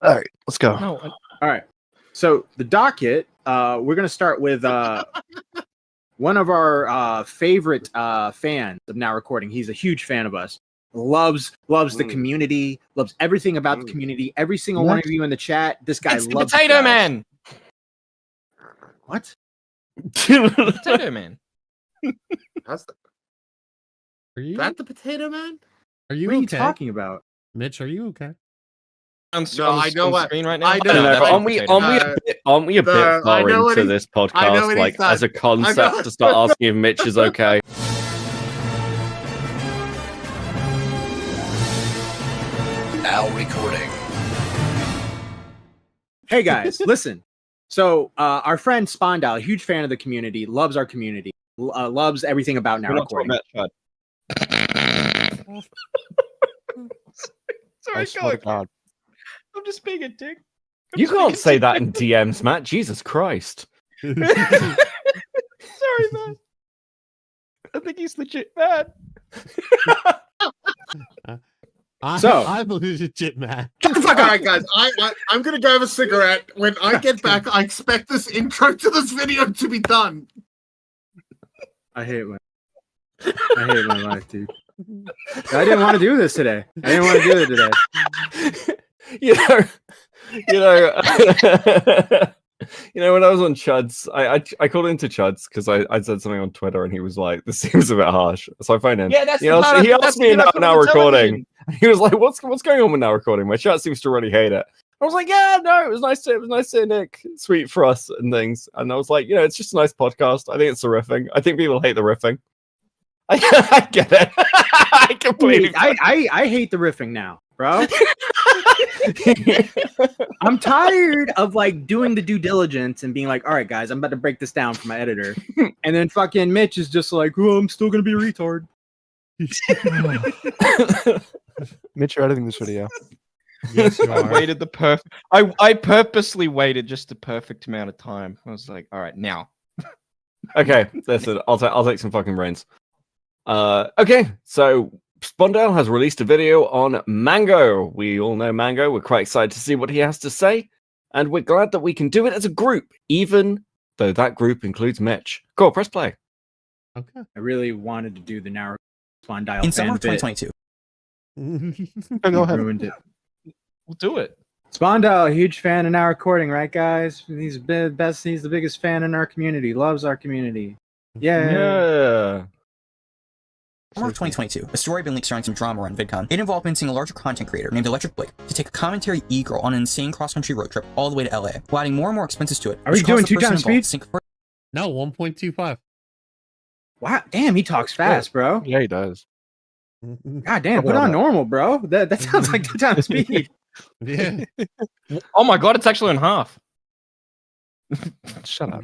All right, let's go. No. All right. So the docket, we're gonna start with one of our favorite fans of Now Recording. He's a huge fan of us. Loves the community. Loves everything about the community. Every single one of you in the chat. This guy It's the loves Potato Man. What? Potato Man. How's that? Are you? That the Potato Man? Are you What are you okay? talking about? Mitch, are you okay? On I know on what- screen right now. I know. No, that's but like aren't we a bit far I know what into he's- this I know podcast, what like he's done. as a concept, to start asking if Mitch is okay? Now recording. Hey guys, listen. So our friend Spondyles, a huge fan of the community, loves our community, loves everything about Now Recording. Sorry, swear to God. I'm just being a dick. You can't say that in DMs, Matt. Jesus Christ. Sorry, man. I think he's legit mad. I'm a legit man. Shut the fuck up. All right, guys. I'm gonna go have a cigarette. When I get back, I expect this intro to this video to be done. I hate my life, dude. I didn't want to do this today. I didn't want to do it today. When I was on Chuds, I called into Chuds because I said something on Twitter and he was like, "This seems a bit harsh." So I phoned him. Yeah, that's he asked me now recording. He was like, "What's going on with Now Recording? My chat seems to really hate it." I was like, "Yeah, no, it was nice to Nick, sweet for us and things." And I was like, "It's just a nice podcast. I think it's the riffing. I think people hate the riffing." I get it. I completely. I hate the riffing now, bro. I'm tired of like doing the due diligence and being like, all right, guys, I'm about to break this down for my editor. And then fucking Mitch is just like, oh, I'm still going to be a retard. Mitch, you're editing this video. Yes, you are. I purposely waited just the perfect amount of time. I was like, all right, now. Okay, listen, I'll take some fucking brains. Okay, so Spondyles has released a video on Mango. We all know Mango. We're quite excited to see what he has to say, and we're glad that we can do it as a group, even though that group includes Mitch. Cool, press play. Okay. I really wanted to do the Now Spondyles In summer of fan bit. 2022. Go ahead. Ruined it. We'll do it. Spondyle, huge fan of Now Recording, right, guys? He's the best. He's the biggest fan in our community. Loves our community. Yeah. Summer of 2022, a story had been leaked surrounding some drama around VidCon. It involved convincing a larger content creator named Electric Blake to take a commentary e-girl on an insane cross-country road trip all the way to LA, while adding more and more expenses to it. Are we doing 2 times speed? No, 1.25. Wow, damn, he talks fast, bro. Yeah, he does. God damn, put on normal, bro. That sounds like 2 times speed. Yeah. Oh my god, it's actually in half. Shut up.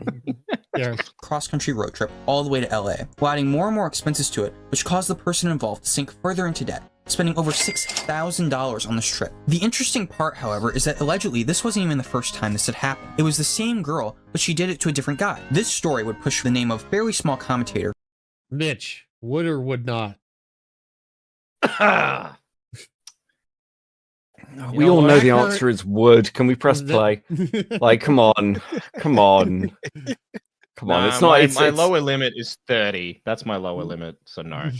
Yeah. Cross-country road trip all the way to LA, while adding more and more expenses to it, which caused the person involved to sink further into debt, spending over $6,000 on this trip. The interesting part, however, is that allegedly this wasn't even the first time this had happened. It was the same girl, but she did it to a different guy. This story would push the name of fairly small commentator Mitch, would or would not? We all know the answer is would. Can we press play? Like, come on. It's not. My lower limit is 30. That's my lower limit, so no.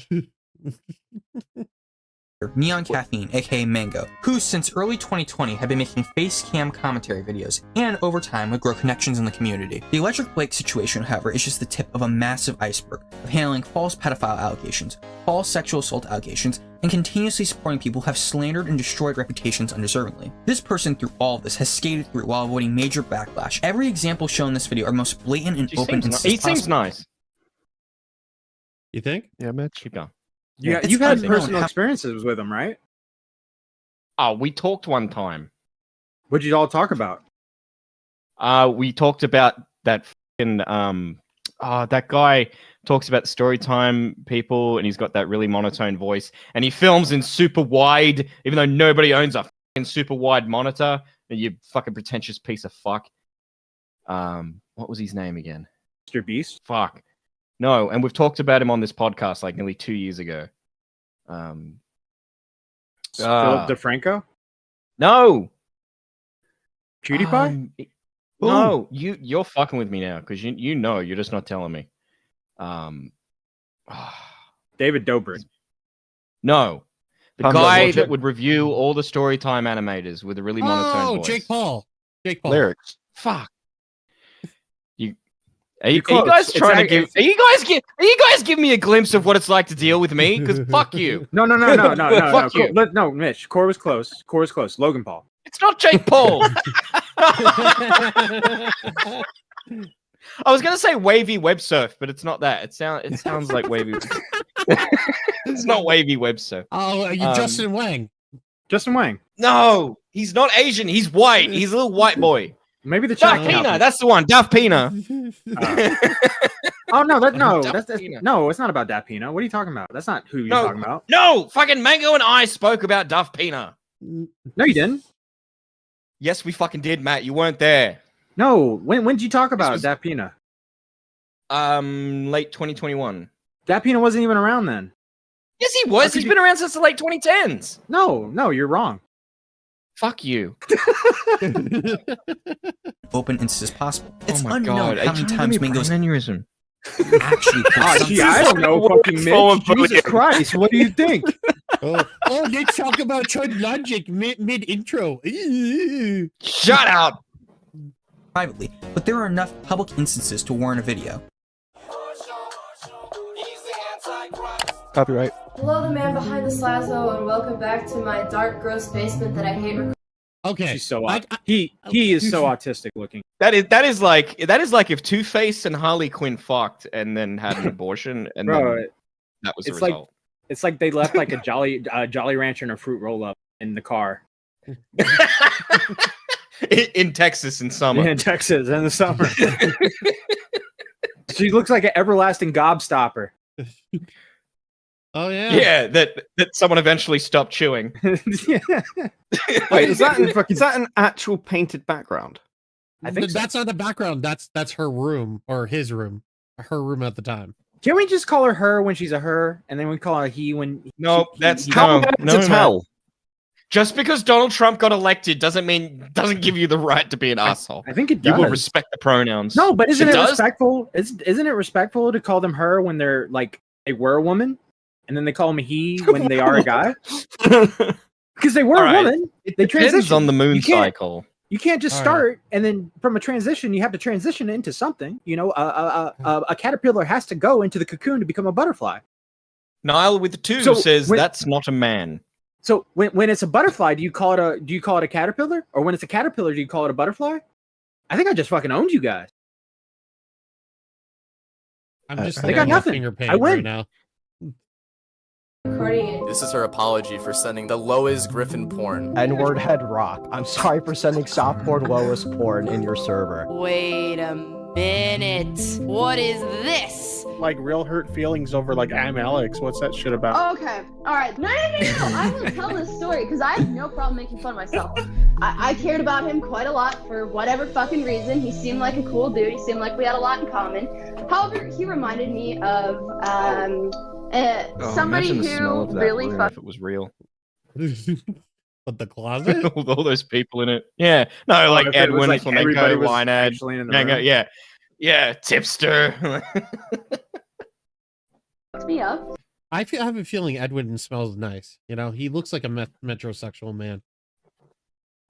Neon Caffeine, aka Mango, who since early 2020 had been making face cam commentary videos and over time would grow connections in the community. The Electric Blake situation, however, is just the tip of a massive iceberg of handling false pedophile allegations, false sexual assault allegations, and continuously supporting people who have slandered and destroyed reputations undeservingly. This person through all of this has skated through while avoiding major backlash. Every example shown in this video are most blatant and open and He seems nice. You think? Yeah, Mitch. Keep going. You've had personal experiences with him, right? Oh, we talked one time. What'd you all talk about? We talked about that fucking that guy talks about story time people, and he's got that really monotone voice, and he films in super wide, even though nobody owns a fucking super wide monitor. And you fucking pretentious piece of fuck. What was his name again? Mr. Beast? Fuck. No, and we've talked about him on this podcast like nearly 2 years ago. Philip DeFranco? No. Cutie Pie? No, you're fucking with me now because you know you're just not telling me. David Dobrik. No, the Pam guy Logic. that would review all the Storytime animators with a really monotone voice. Jake Paul. Lyrics. Fuck. Are you close. guys It's trying to like- give? Are you guys giving me a glimpse of what it's like to deal with me? Because fuck you. No. Fuck you. No, Mitch. Core was close. Logan Paul. It's not Jake Paul. I was gonna say wavy web surf, but it's not that. It sounds like wavy. It's not wavy web surf. Oh, you Justin Wang. Justin Wang. No, he's not Asian. He's white. He's a little white boy. Maybe the Duff Czech Pina. outfit. That's the one. Duff Pina. Oh no, Duff that's Pina. no, it's not about Daft Pina. What are you talking about? That's not who you're No. talking about. No, fucking Mango and I spoke about Duff Pina. No, you didn't. Yes, we fucking did, Matt. You weren't there. No, when did you talk about was- Daft Pina? Late 2021. Daft Pina wasn't even around then. Yes, he was. He's been around since the late 2010s. No, you're wrong. Fuck you. open instances possible. It's oh my unknown God. how many times Mango's aneurysm. actually put something. I don't know, fucking Form Mitch. of Jesus Christ, what do you think? They talk about Chud Logic mid intro. Shut up. privately, but there are enough public instances to warrant a video. Copyright. Hello, the man behind the Slazo, and welcome back to my dark, gross basement that I hate. Okay, She's so I- he is so autistic looking. That is like if Two-Face and Harley Quinn fucked and then had an abortion and Bro, then that was the it's like- result. It's like they left like a Jolly Rancher and a fruit roll up in the car in Texas in summer. in Texas in the summer. She looks like an everlasting gobstopper. Oh yeah. Yeah, that someone eventually stopped chewing. Yeah. Wait, is that an actual painted background? I think so. That's not the background. That's her room or his room. Her room at the time. Can we just call her when she's a her, and then we call her he when? No, that's How no, hard no, to tell? Just because Donald Trump got elected doesn't give you the right to be an asshole. I think it You does. will respect the pronouns. No, but isn't it does? respectful? Isn't it respectful to call them her when they're like they were a woman, and then they call them a he when they are a guy? Because they were All a right. woman. It They depends transition. on the moon You can't- cycle. You can't just All right. start and then from a transition, you have to transition into something. You know, a caterpillar has to go into the cocoon to become a butterfly. Niall with the two So, says when- that's not a man. So when it's a butterfly, do you call it a caterpillar? Or when it's a caterpillar, do you call it a butterfly? I think I just fucking owned you guys. I'm just they got thinking of nothing. finger I painting win. right now. Recording it. This is her apology for sending the lowest Griffin porn. N-word head rock. I'm sorry for sending softboard lowest porn in your server. Wait a minute. What is this? Like real hurt feelings over like I'm Alex. What's that shit about? Okay, alright. No. I will tell this story because I have no problem making fun of myself. I cared about him quite a lot for whatever fucking reason. He seemed like a cool dude. He seemed like we had a lot in common. However, he reminded me of somebody imagine the smell who of that really room fucked. if it was real. But the closet? all those people in it. Yeah. No, like if it was, Edwin, like, Flamenco, everybody was Linead, actually in the Mango, room. yeah. Yeah, tipster. Me up. I have a feeling Edwin smells nice. You know, he looks like a metrosexual man.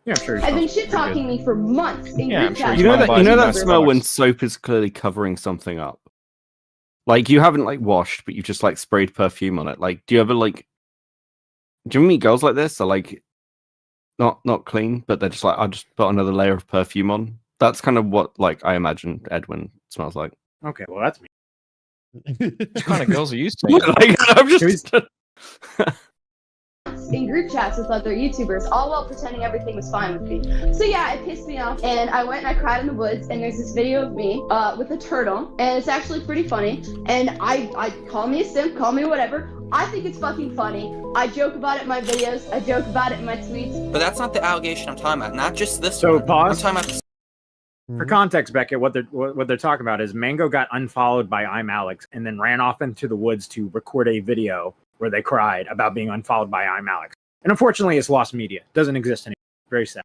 Yeah, I'm sure. I've been shit talking me for months in Yeah, I'm group sure chats. he's You know Smell that buys you smell when bucks. soap is clearly covering something up. Like you haven't like washed, but you've just like sprayed perfume on it. Like, do you ever like? Do you meet girls like this? Are like not clean, but they're just like, I'll just put another layer of perfume on. That's kind of what like I imagine Edwin smells like. Okay, well that's me. What kind of girls are you seeing? Like, I'm just. In group chats with other YouTubers, all while pretending everything was fine with me. So yeah, it pissed me off, and I went and I cried in the woods, and there's this video of me with a turtle, and it's actually pretty funny, and I call me a simp, call me whatever. I think it's fucking funny. I joke about it in my videos, I joke about it in my tweets. But that's not the allegation I'm talking about. Not just this So one. pause. I'm talking about For context, Beckett, what they're talking about is Mango got unfollowed by I'm Alex and then ran off into the woods to record a video where they cried about being unfollowed by I'm Alex. And unfortunately, it's lost media. Doesn't exist anymore. Very sad.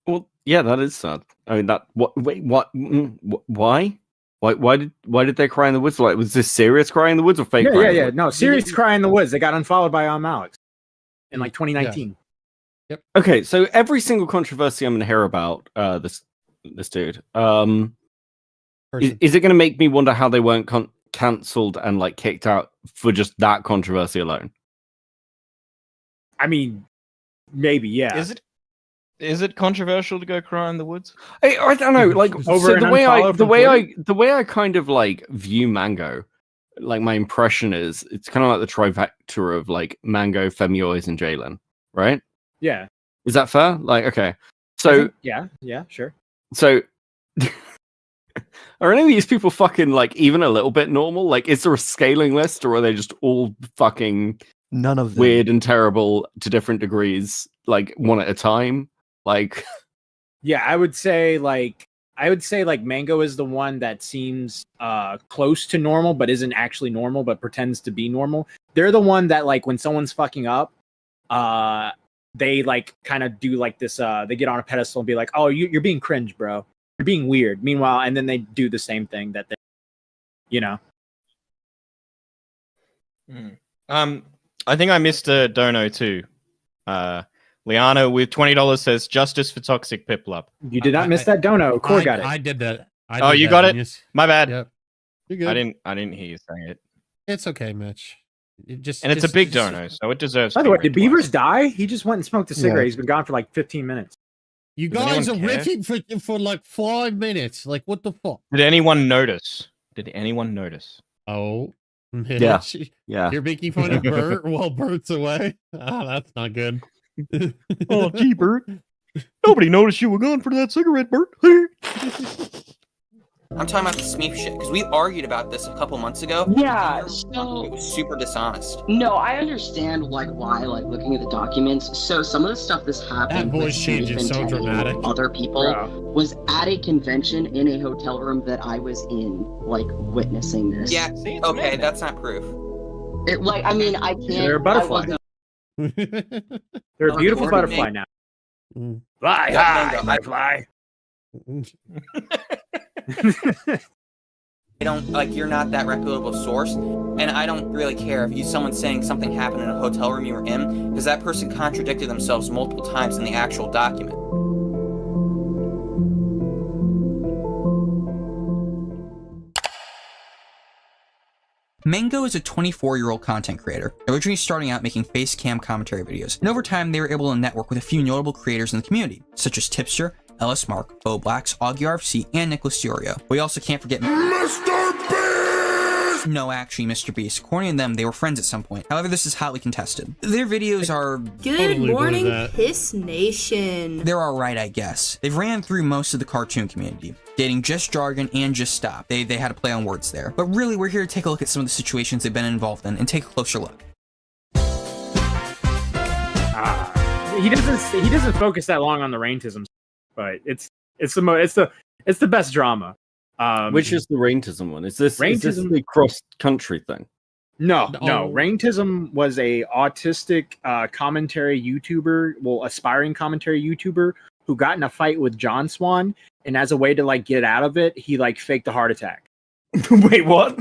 Well, yeah, that is sad. I mean, that what? Wait, what? Why? Why did they cry in the woods? Like, was this serious cry in the woods or fake? Yeah, yeah. No, serious cry in the woods. They got unfollowed by Alex in like 2019. Yeah. Yep. Okay, so every single controversy I'm going to hear about this dude, is it going to make me wonder how they weren't cancelled and like kicked out for just that controversy alone? I mean, maybe, yeah. Is it controversial to go cry in the woods? I don't know. Like, Over so and the way I kind of like view Mango, like my impression is it's kind of like the trifecta of like Mango, Femioiz, and Jalen, right? Yeah. Is that fair? Like, okay. So yeah, sure. So are any of these people fucking like even a little bit normal? Like, is there a scaling list, or are they just all fucking none of them weird and terrible to different degrees, like one at a time? Like, yeah, I would say like Mango is the one that seems close to normal, but isn't actually normal, but pretends to be normal. They're the one that like when someone's fucking up, they like kind of do like this. They get on a pedestal and be like, "Oh, you're being cringe, bro. You're being weird." Meanwhile, and then they do the same thing that they, you know. I think I missed a dono too. Liana with $20 says justice for toxic Piplup. You did not miss that dono. Core got it. I did that. You got it? Yes. My bad. Yep. You're good. I didn't hear you saying it. It's okay, Mitch. It's a big dono, so it deserves. By the way, did Beavers die? He just went and smoked a cigarette. Yeah. He's been gone for like 15 minutes. You Does guys are anyone care? riffing for like 5 minutes. Like, what the fuck? Did anyone notice? Oh, Mitch, yeah. You're making fun of Bert while Bert's away. Ah, that's not good. Oh, gee, Bert. Nobody noticed you were gone for that cigarette, Bert. I'm talking about the Smeef shit, because we argued about this a couple months ago. Yeah, It so was super dishonest. no, I understand like why, like looking at the documents. So some of the stuff that's happened That voice with change Smeef is and so Teddy dramatic. and other people was at a convention in a hotel room that I was in, like witnessing this. Yeah, okay, that's not proof. It, like, I mean, I can't. They're a butterfly. They're a beautiful butterfly now. Fly high, my fly. I don't like you're not that reputable source, and I don't really care if someone's saying something happened in a hotel room you were in, because that person contradicted themselves multiple times in the actual document. Mango is a 24-year-old content creator, originally starting out making face cam commentary videos, and over time they were able to network with a few notable creators in the community, such as Tipster, Ellis Mark, Bo Blacks, Augie RFC, and Nicholas Diorio. We also can't forget Mr. Beast! No, actually, Mr. Beast. According to them, they were friends at some point. However, this is hotly contested. Their videos are... Good morning, Piss Nation. They're alright, I guess. They've ran through most of the cartoon community, dating Just Jargon and Just Stop. They had to play on words there. But really, we're here to take a look at some of the situations they've been involved in and take a closer look. He doesn't focus that long on the raintism, but it's the best drama. Which is the raintism one? Is this the cross country thing? No. Raintism was a autistic commentary YouTuber, aspiring commentary YouTuber who got in a fight with John Swan, and as a way to like get out of it, he like faked a heart attack. Wait, what?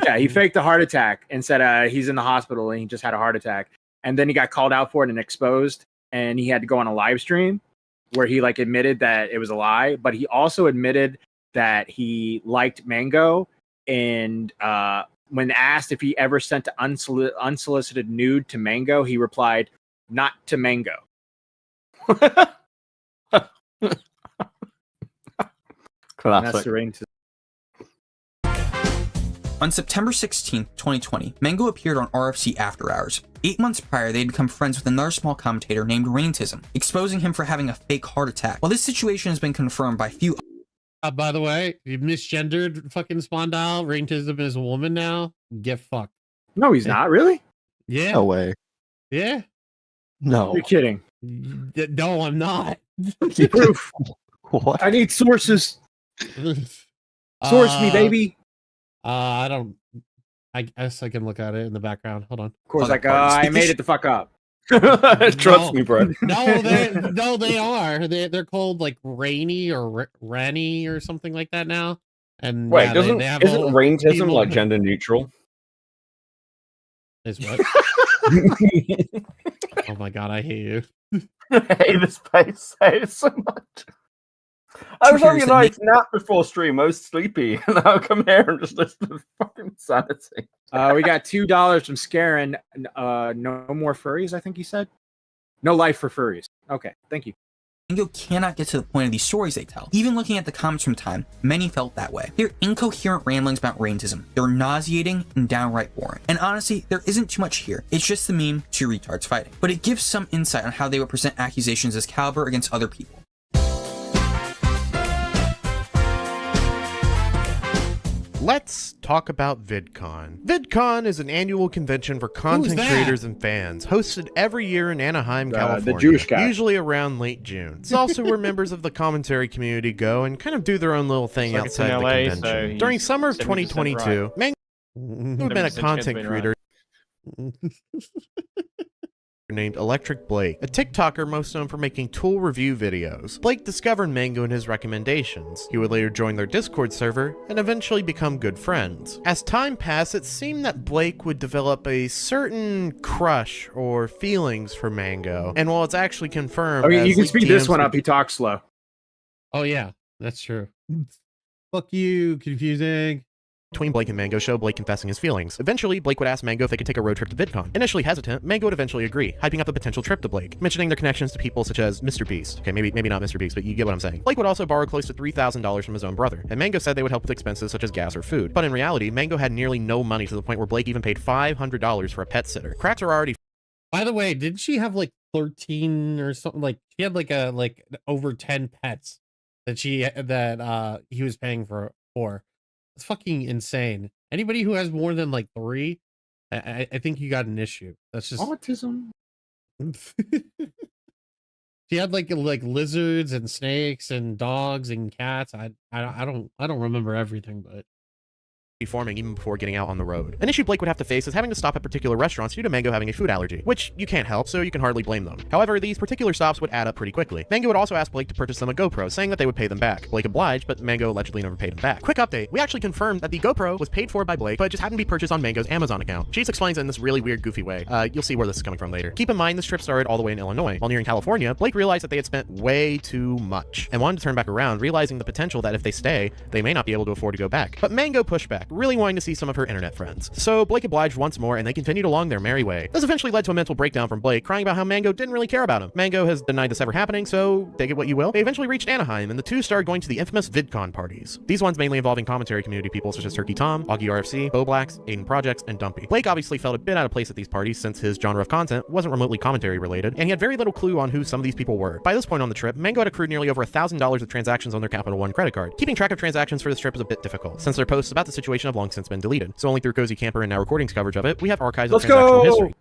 Yeah, he faked a heart attack and said he's in the hospital and he just had a heart attack, and then he got called out for it and exposed, and he had to go on a live stream where he like admitted that it was a lie, but he also admitted that he liked Mango, and when asked if he ever sent an unsolicited nude to Mango, he replied, "Not to Mango." Classic. On September 16th, 2020, Mango appeared on RFC After Hours. 8 months prior, they had become friends with another small commentator named Raintism, exposing him for having a fake heart attack. While this situation has been confirmed by few... by the way, you misgendered fucking Spondyle. Raintism is a woman now. Get fucked. No, he's not. Really? Yeah. No way. Yeah. No. You're kidding. No, I'm not. Proof. What? I need sources. Source me, baby. I guess I can look at it in the background. Hold on. Of course, I made it the fuck up. Trust me, bro. No, they are. They're called like Rainy or Rennie or something like that now. And Wait, yeah, isn't raintism like gender neutral? Is what? Oh my god, I hate you. I hate this place so much. I was having a nice nap before stream. I was sleepy, and now I come here and just listen to fucking insanity. We got $2 from Scarin. No more furries, I think he said. No life for furries. Okay, thank you. Mango cannot get to the point of these stories they tell. Even looking at the comments from time, many felt that way. They're incoherent ramblings about racism. They're nauseating and downright boring. And honestly, there isn't too much here. It's just the meme, two retards fighting. But it gives some insight on how they would present accusations as caliber against other people. Let's talk about VidCon. VidCon is an annual convention for content creators and fans, hosted every year in Anaheim, California, the Jewish guy. usually around late June. It's also where members of the commentary community go and kind of do their own little thing outside the convention. So During summer of 2022, Mango, who had been a content creator, named Electric Blake, a TikToker most known for making tool review videos. Blake discovered Mango and his recommendations. He would later join their Discord server and eventually become good friends. As time passed, it seemed that Blake would develop a certain crush or feelings for Mango, and while it's actually confirmed, You can speed this one up. He talks slow. Oh yeah, that's true. Fuck you, confusing. Between Blake and Mango show Blake confessing his feelings. Eventually, Blake would ask Mango if they could take a road trip to VidCon. Initially hesitant, Mango would eventually agree, hyping up a potential trip to Blake, mentioning their connections to people such as Mr. Beast. Okay, maybe not Mr. Beast, but you get what I'm saying. Blake would also borrow close to $3,000 from his own brother, and Mango said they would help with expenses such as gas or food. But in reality, Mango had nearly no money to the point where Blake even paid $500 for a pet sitter. Cracks are already... By the way, didn't she have like 13 or something? Like she had like over 10 pets that he was paying for. It's fucking insane. Anybody who has more than like 3, I think you got an issue. That's just autism. She had like lizards and snakes and dogs and cats. I don't remember everything, but forming even before getting out on the road. An issue Blake would have to face is having to stop at particular restaurants due to Mango having a food allergy, which you can't help, so you can hardly blame them. However, these particular stops would add up pretty quickly. Mango would also ask Blake to purchase them a GoPro, saying that they would pay them back. Blake obliged, but Mango allegedly never paid him back. Quick update, we actually confirmed that the GoPro was paid for by Blake, but just happened to be purchased on Mango's Amazon account. She just explains it in this really weird, goofy way. You'll see where this is coming from later. Keep in mind, this trip started all the way in Illinois. While nearing California, Blake realized that they had spent way too much, and wanted to turn back around, realizing the potential that if they stay, they may not be able to afford to go back. But Mango pushed back, really wanting to see some of her internet friends. So Blake obliged once more, and they continued along their merry way. This eventually led to a mental breakdown from Blake, crying about how Mango didn't really care about him. Mango has denied this ever happening, so take it what you will. They eventually reached Anaheim, and the two started going to the infamous VidCon parties. These ones mainly involving commentary community people such as Turkey Tom, Augie RFC, Bo Blacks, Aiden Projects, and Dumpy. Blake obviously felt a bit out of place at these parties since his genre of content wasn't remotely commentary related, and he had very little clue on who some of these people were. By this point on the trip, Mango had accrued nearly over $1,000 of transactions on their Capital One credit card. Keeping track of transactions for this trip is a bit difficult, since their posts about the situation have long since been deleted, so only through Cozy Camper and Now Recording's coverage of it, we have archives of transactional history.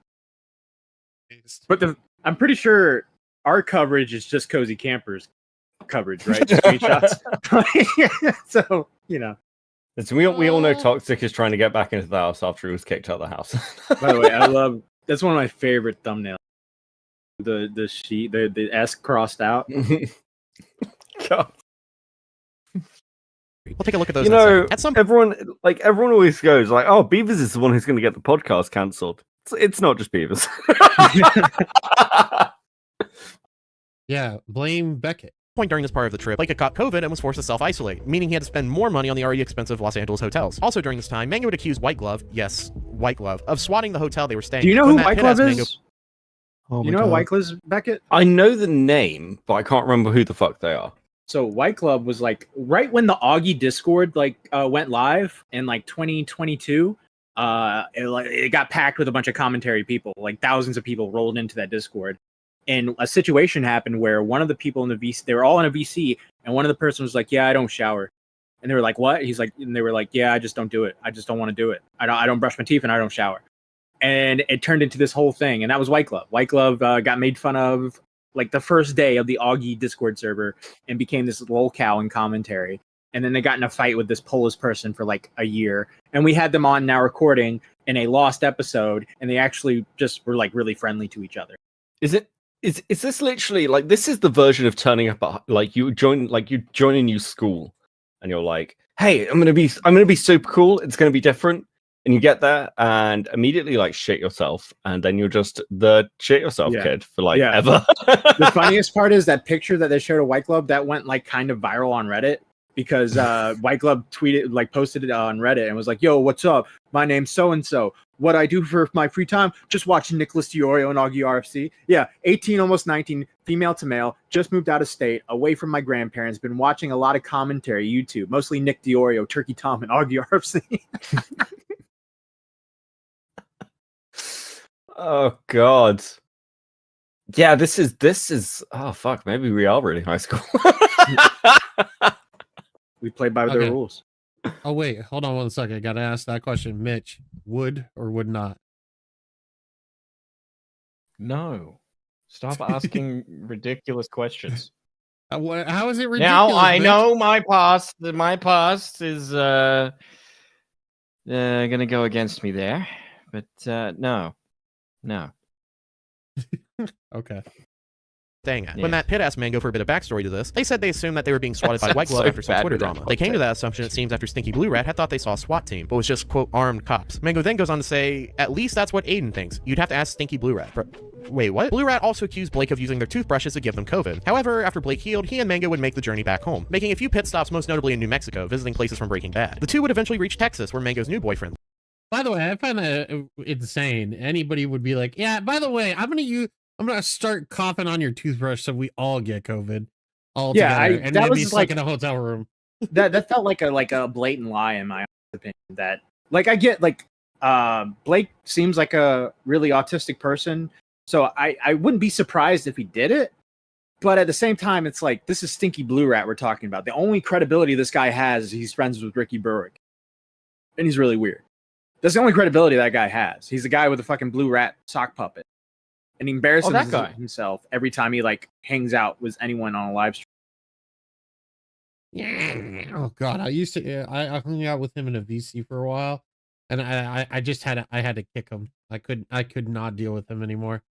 But I'm pretty sure our coverage is just Cozy Camper's coverage, right? Just screenshots. So, you know. We all know Toxic is trying to get back into the house after he was kicked out of the house. By the way, that's one of my favorite thumbnails. The sheet, the S crossed out. God. We'll take a look at those. You know, everyone always goes like, "Oh, Beavers is the one who's going to get the podcast cancelled." It's not just Beavers. Yeah, blame Beckett. Point during this part of the trip, Blake had caught COVID and was forced to self-isolate, meaning he had to spend more money on the already expensive Los Angeles hotels. Also during this time, Mango would accuse White Glove, yes, White Glove, of swatting the hotel they were staying. Do you know who White Glove is? Mango... Oh, you know who White Glove is, Beckett? I know the name, but I can't remember who the fuck they are. So White Glove was like right when the Augie Discord went live in like 2022. It got packed with a bunch of commentary people. Like thousands of people rolled into that Discord, and a situation happened where one of the people in the VC, they were all in a VC, and one of the person was like, "Yeah, I don't shower," and they were like, "What?" He's like, and they were like, "Yeah, I just don't do it. I just don't want to do it. I don't brush my teeth and I don't shower," and it turned into this whole thing, and that was White Glove. White Glove got made fun of like the first day of the Augie Discord server and became this lolcow in commentary. And then they got in a fight with this Polish person for like a year. And we had them on Now Recording in a lost episode. And they actually just were like really friendly to each other. Is this literally like this is the version of turning up at, like you join a new school and you're like, hey, I'm gonna be super cool, it's gonna be different, and you get there and immediately like shit yourself, and then you're just the shit yourself kid for like ever. The funniest part is that picture that they showed of White Glove that went like kind of viral on Reddit because White Glove posted it on Reddit and was like, yo, what's up? My name's so and so. What I do for my free time, just watching Nicholas DiOrio and Augie RFC. Yeah, 18, almost 19, female to male, just moved out of state, away from my grandparents, been watching a lot of commentary, YouTube, mostly Nick DiOrio, Turkey Tom, and Augie RFC. Oh God. Yeah, this is oh fuck, maybe we are really high school. We played by their rules. Oh wait, hold on 1 second. I gotta ask that question. Mitch, would or would not? No. Stop asking ridiculous questions. How is it ridiculous? Now I Mitch? know my past. My past is gonna go against me there, but no. Okay. Dang it. When Matt Pitt asked Mango for a bit of backstory to this, they said they assumed that they were being swatted by White Glove after some Twitter drama. They came to that assumption, it seems, after Stinky Blue Rat had thought they saw a SWAT team, but was just, quote, armed cops. Mango then goes on to say, at least that's what Aiden thinks. You'd have to ask Stinky Blue Rat. Wait, what? Blue Rat also accused Blake of using their toothbrushes to give them COVID. However, after Blake healed, he and Mango would make the journey back home, making a few pit stops, most notably in New Mexico, visiting places from Breaking Bad. The two would eventually reach Texas, where Mango's new boyfriend. By the way, I find that insane. Anybody would be like, yeah, by the way, I'm gonna start coughing on your toothbrush so we all get COVID all together. And that we'd be was stuck like in a hotel room. that felt like a blatant lie in my opinion. That like I get like Blake seems like a really autistic person, so I wouldn't be surprised if he did it. But at the same time, it's like this is Stinky Blue Rat we're talking about. The only credibility this guy has is he's friends with Ricky Berwick, and he's really weird. That's the only credibility that guy has. He's the guy with the fucking blue rat sock puppet. And he embarrasses himself every time he like hangs out with anyone on a live stream. Yeah. Oh God, I hung out with him in a VC for a while, and I just had to kick him. I could not deal with him anymore.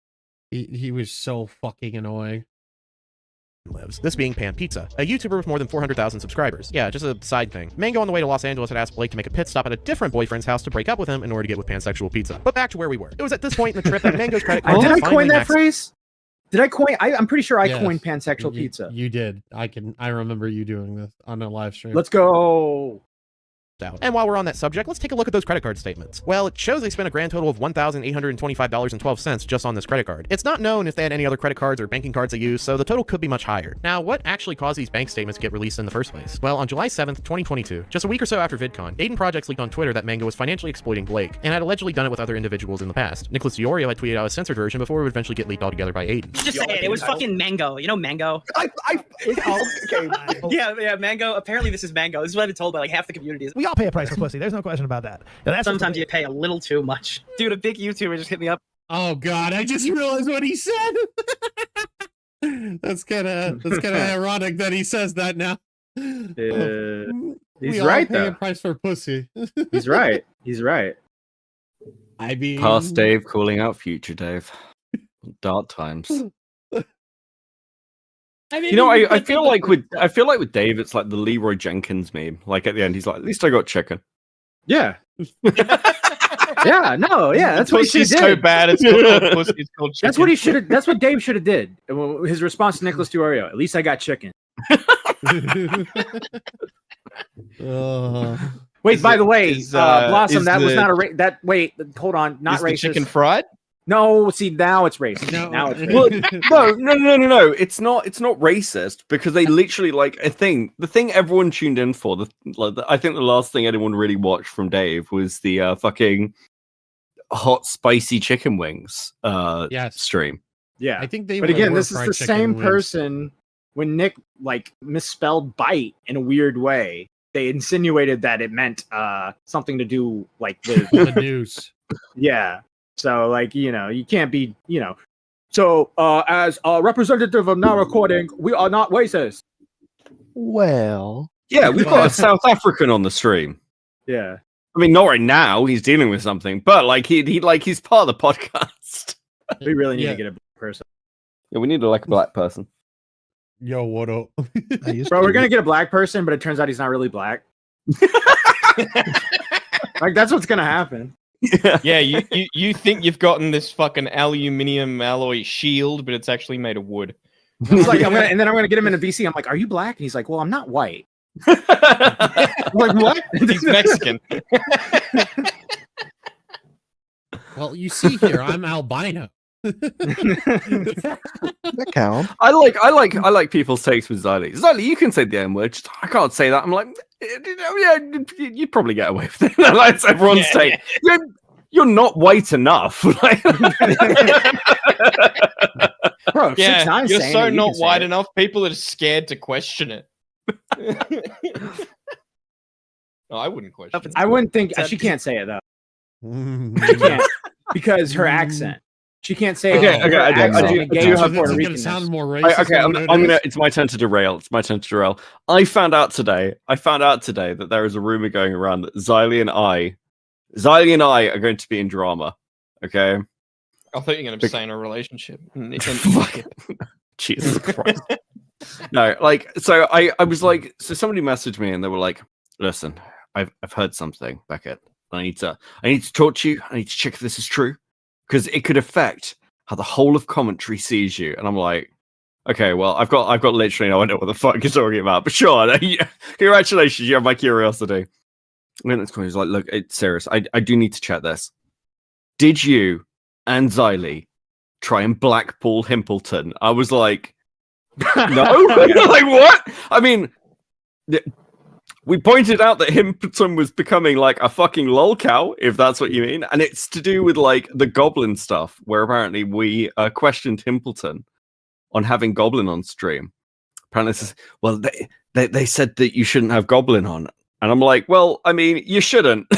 He was so fucking annoying. Lives. This being Pan Pizza, a YouTuber with more than 400,000 subscribers. Yeah, just a side thing. Mango on the way to Los Angeles had asked Blake to make a pit stop at a different boyfriend's house to break up with him in order to get with Pansexual Pizza. But back to where we were. It was at this point in the trip that Mango's credit card Did I coin that maxed. phrase? Did I coin? I'm pretty sure I coined pansexual pizza. You did. I remember you doing this on a live stream. Let's go. Out. And while we're on that subject, let's take a look at those credit card statements. Well, it shows they spent a grand total of $1,825.12 just on this credit card. It's not known if they had any other credit cards or banking cards they used, so the total could be much higher. Now, what actually caused these bank statements to get released in the first place? Well, on July 7th, 2022, just a week or so after VidCon, Aiden Projects leaked on Twitter that Mango was financially exploiting Blake, and had allegedly done it with other individuals in the past. Nicholas DiOrio had tweeted out a censored version before it would eventually get leaked altogether by Aiden. Just say it. It was fucking Mango. You know Mango? Yeah, Mango. Apparently this is Mango. This is what I've been told by like half the community. We all pay a price for pussy. There's no question about that. Sometimes you pay a little too much. Dude, a big YouTuber just hit me up. Oh God, I just realized what he said. That's kind of ironic that he says that now. He's right pay though. a price for pussy. He's right. He's right. I mean, Past Dave calling out future Dave. Dark times. You know, I feel like with Dave, it's like the Leroy Jenkins meme. Like at the end, he's like, "At least I got chicken." Yeah. Yeah. No. Yeah. That's what he did. So bad. It's called chicken. That's what he should have. That's what Dave should have did. His response to Nicholas DiOrio. At least I got chicken. Wait. By the way, Blossom. That was not a that. Wait. Hold on. Not racist. Chicken fried? No, see now it's racist. No. Now it's racist. Well, no. It's not racist because they literally like the thing everyone tuned in for. I think the last thing anyone really watched from Dave was the fucking hot spicy chicken wings stream. Yeah, I think they. But again, this is the same person. When Nick like misspelled bite in a weird way, they insinuated that it meant something to do like with the news. Yeah. So, like, you know, you can't be, you know. So, as a representative of Now Recording, we are not racist. Well. Yeah, we've got a South African on the stream. Yeah. I mean, not right now. He's dealing with something, but like he's part of the podcast. We really need to get a person. Yeah, we need a black person. Yo, what up? Bro, we're gonna get a black person, but it turns out he's not really black. Like that's what's gonna happen. Yeah, you think you've gotten this fucking aluminium alloy shield, but it's actually made of wood. It's like, and then I'm gonna get him in a VC. I'm like, "Are you black?" And he's like, "Well, I'm not white." I'm like, what? He's Mexican. Well, you see here, I'm albino. That count. I like people's takes with Xylee. Xylee, you can say the N word. I can't say that. I'm like, yeah, you'd probably get away with it. That's everyone's take. You're not white enough. Bro, Yeah, 6'9" you're saying so it, you not can say white it. enough. People are scared to question it. No, I wouldn't question it. I wouldn't think she can't say it though. She can't because her accent. She can't say Okay, it. I do have Puerto It's Rican. gonna sound more racist. Okay, than what it is. it's my turn to derail. I found out today that there is a rumor going around that Xylee and I are going to be in drama. Okay. I thought you were going to say in a relationship. Jesus Christ. No, so I was like, so somebody messaged me and they were like, listen, I've heard something, Beckett. I need to talk to you. I need to check if this is true. Because it could affect how the whole of commentary sees you. And I'm like, okay, well, I've got literally no idea what the fuck you're talking about. But sure, congratulations, you have my curiosity. And it's he's like, look, it's serious. I do need to check this. Did you and Xylee try and blackball Himpleton? I was like, no. Like, what? I mean, we pointed out that Himpleton was becoming like a fucking lolcow, if that's what you mean. And it's to do with like the Goblin stuff, where apparently we questioned Himpleton on having Goblin on stream. Apparently, this is, well, they said that you shouldn't have Goblin on. And I'm like, well, I mean, you shouldn't,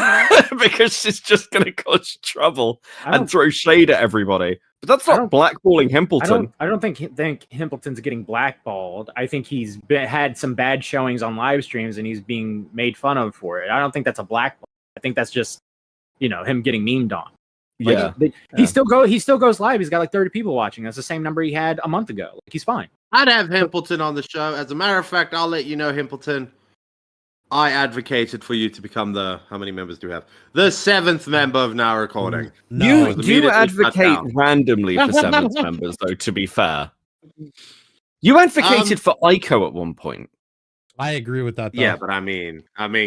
because it's just going to cause trouble and throw shade at everybody. But that's not blackballing Himpleton. I don't think Himpleton's getting blackballed. I think he's had some bad showings on live streams and he's being made fun of for it. I don't think that's a blackball. I think that's just, him getting memed on. Yeah. He still goes live. He's got like 30 people watching. That's the same number he had a month ago. Like, he's fine. I'd have Himpleton on the show. As a matter of fact, I'll let you know, Himpleton, I advocated for you to become how many members do we have? The 7th member of Now Recording. No. You do advocate randomly for 7th members, though, to be fair. You advocated for Ico at one point. I agree with that, though. Yeah, but I mean,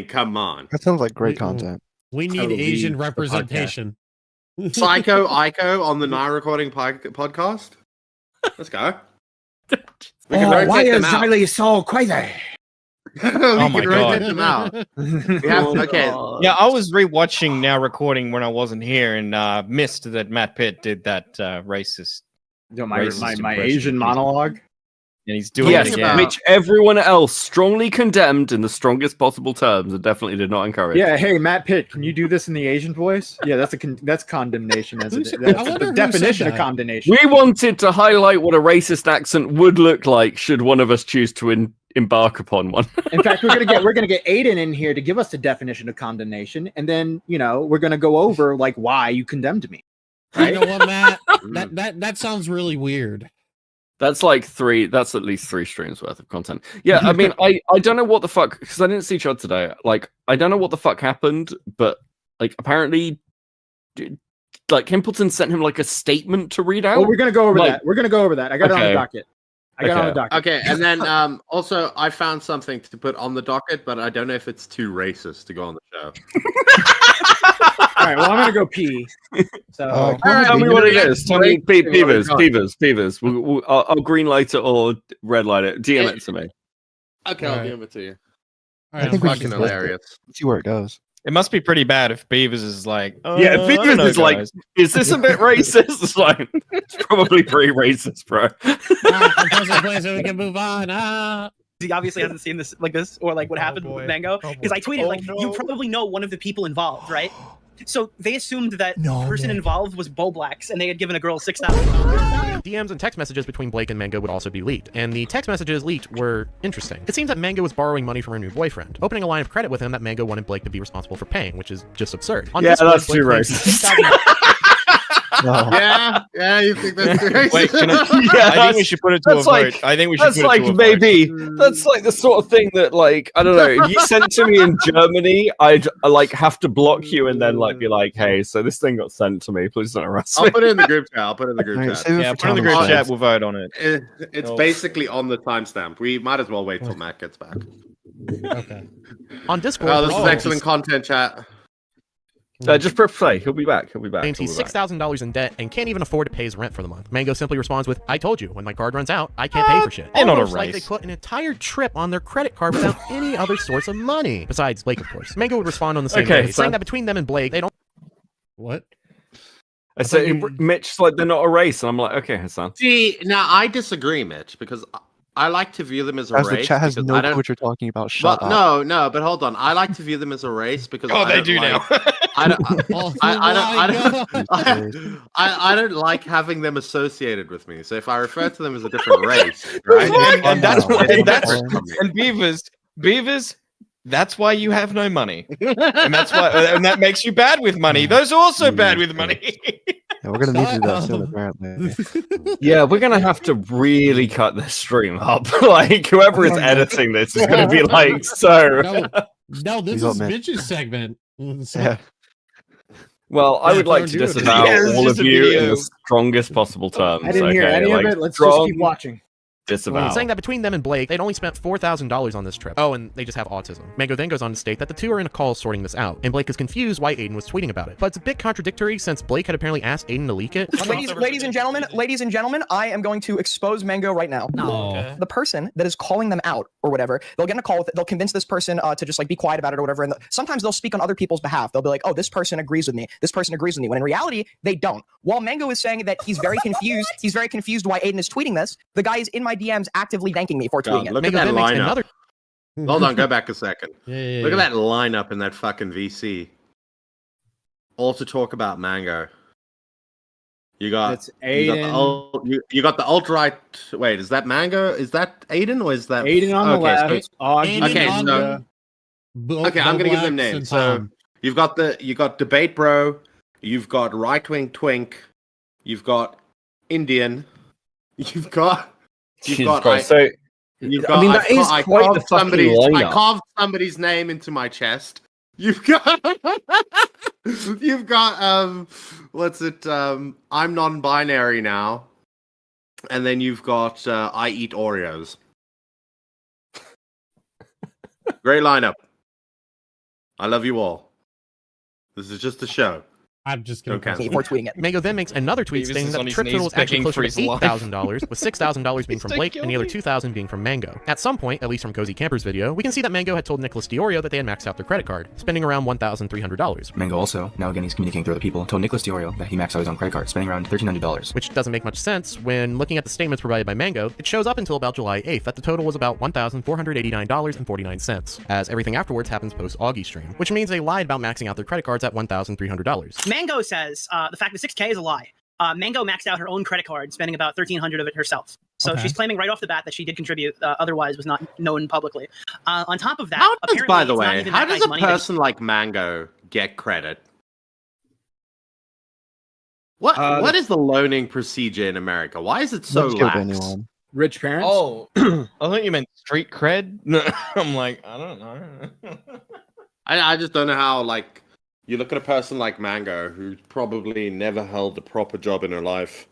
come on. That sounds like great content. We need Asian representation. Psycho Ico on the Now Recording podcast. Let's go. Why is Xylee so crazy? Oh my god! Them out. Okay. Yeah, I was rewatching Now Recording when I wasn't here and missed that Matt Pitt did that racist. My Asian monologue. And he's doing it again. Which everyone else strongly condemned in the strongest possible terms and definitely did not encourage. Yeah, hey Matt Pitt, can you do this in the Asian voice? Yeah, that's condemnation. That's the definition of condemnation. We wanted to highlight what a racist accent would look like should one of us choose to embark upon one. In fact, we're gonna get Aiden in here to give us the definition of condemnation, and then we're gonna go over like why you condemned me. Right? You know what, Matt? that sounds really weird. That's at least 3 streams worth of content. Yeah, I mean, I don't know what the fuck, because I didn't see Chud today. Like, I don't know what the fuck happened, but like apparently, like Himpleton sent him like a statement to read out. Oh, we're gonna go over that. We're gonna go over that. I got it on the docket. Okay, and then also I found something to put on the docket, but I don't know if it's too racist to go on the show. All right, well, I'm gonna go pee. So tell me what it is. Tell me, Beavers. I'll green light it or red light it. DM it to me. Okay, I'll give it to you. I think we should fucking hilarious. See where it goes. It must be pretty bad if Beavers is like, yeah, Beavers is like, is this a bit racist? It's like, it's probably pretty racist, bro. So we can move on. He obviously hasn't seen this or like what happened with Mango, because I tweeted you probably know one of the people involved, right? So they assumed that the person involved was Bo Blacks, and they had given a girl $6,000. DMs and text messages between Blake and Mango would also be leaked, and the text messages leaked were interesting. It seems that Mango was borrowing money from her new boyfriend, opening a line of credit with him that Mango wanted Blake to be responsible for paying, which is just absurd. On yeah, Discord, that's Blake too claims racist. Yeah, you think that's racist? Wait, I think we should put it to a vote. I think we should put it to a maybe vote. that's like the sort of thing that like I don't know. If you sent to me in Germany, I'd like have to block you and then like be like, hey, so this thing got sent to me. Please don't arrest me. I'll put it in the group chat. Yeah, put it in the group chat. We'll vote on it. It's basically on the timestamp. We might as well wait till Matt gets back. Okay. On Discord. Oh, this is excellent content, chat. Just press play. He'll be back. Claims he's $6,000 in debt and can't even afford to pay his rent for the month. Mango simply responds with, "I told you, when my card runs out, I can't pay for shit." They're not a Almost like they race. put an entire trip on their credit card without any other source of money. Besides Blake, of course. Mango would respond on the same day, saying that between them and Blake, they don't... What? I say Mitch's like they're not a race, and I'm like, okay, Hassan. See, now I disagree, Mitch, because I like to view them as a As race. the chat has because no I clue don't... what you're talking about. Shut up. No, but hold on. I like to view them as a race because Oh, I they don't do like... now. I don't like having them associated with me. So if I refer to them as a different race, right? and Beavers, that's why you have no money, and that makes you bad with money. Those are also bad with money. Yeah, we're gonna need to do that soon, apparently. Yeah, we're gonna have to really cut this stream up. Like whoever is editing this is gonna be like, so. No, this is Mitch's segment. Yeah. Well, I would like to disavow all of you in the strongest possible terms. I didn't hear any of it. Let's just keep watching. Disavow. Saying that between them and Blake, they'd only spent $4,000 on this trip. Oh, and they just have autism. Mango then goes on to state that the two are in a call sorting this out, and Blake is confused why Aiden was tweeting about it. But it's a bit contradictory since Blake had apparently asked Aiden to leak it. Ladies and gentlemen, I am going to expose Mango right now. Okay. The person that is calling them out or whatever, they'll get in a call with it. They'll convince this person to just like be quiet about it or whatever. And sometimes they'll speak on other people's behalf. They'll be like, "Oh, this person agrees with me. This person agrees with me." When in reality, they don't. While Mango is saying that he's very confused, he's very confused why Aiden is tweeting this. The guy is in my DMs actively thanking me for tweeting it. Look at that lineup. Hold on, go back a second. Look at that lineup in that fucking VC. All to talk about Mango. You got Aiden. You got the alt-right. Wait, is that Mango? Is that Aiden or is that Aiden on the left? Okay, I'm gonna give them names. So you've got Debate Bro, you've got Right Wing Twink, you've got Indian, you've got I carved somebody's name into my chest. You've got what's it? I'm non-binary now, and then you've got I eat Oreos. Great lineup. I love you all. This is just a show. I'm just going to for tweeting it. Mango then makes another tweet stating that the trip total was actually closer to $8,000, with $6,000 being from Blake and the other $2,000 being from Mango. At some point, at least from Cozy Camper's video, we can see that Mango had told Nicholas Diorio that they had maxed out their credit card, spending around $1,300. Mango also, now again he's communicating through other people, told Nicholas Diorio that he maxed out his own credit card, spending around $1,300. Which doesn't make much sense when looking at the statements provided by Mango. It shows up until about July 8th that the total was about $1,489.49, as everything afterwards happens post-Augie stream, which means they lied about maxing out their credit cards at $1,300. Mango says the fact that 6K is a lie. Mango maxed out her own credit card, spending about $1,300 of it herself. So she's claiming right off the bat that she did contribute, otherwise was not known publicly. On top of that, how does a person like Mango get credit? What is the loaning procedure in America? Why is it so lax? Rich parents? Oh, I thought you meant street cred. No, I'm like, I don't know. I just don't know how, like, you look at a person like Mango, who probably never held a proper job in her life,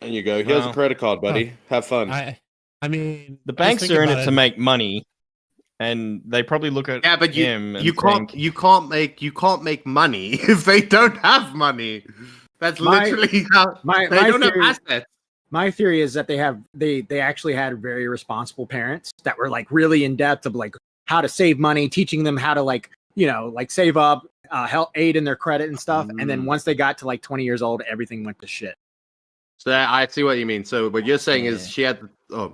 and you go, here's a credit card, buddy. Have fun. I mean, the banks are in it to make money, and they probably look at him and you can't make money if they don't have money. That's literally how they don't have assets. My theory is that they actually had very responsible parents that were like really in depth of like how to save money, teaching them how to like save up, help aid in their credit and stuff. And then once they got to like 20 years old, everything went to shit. So I see what you mean. So what you're saying is he had the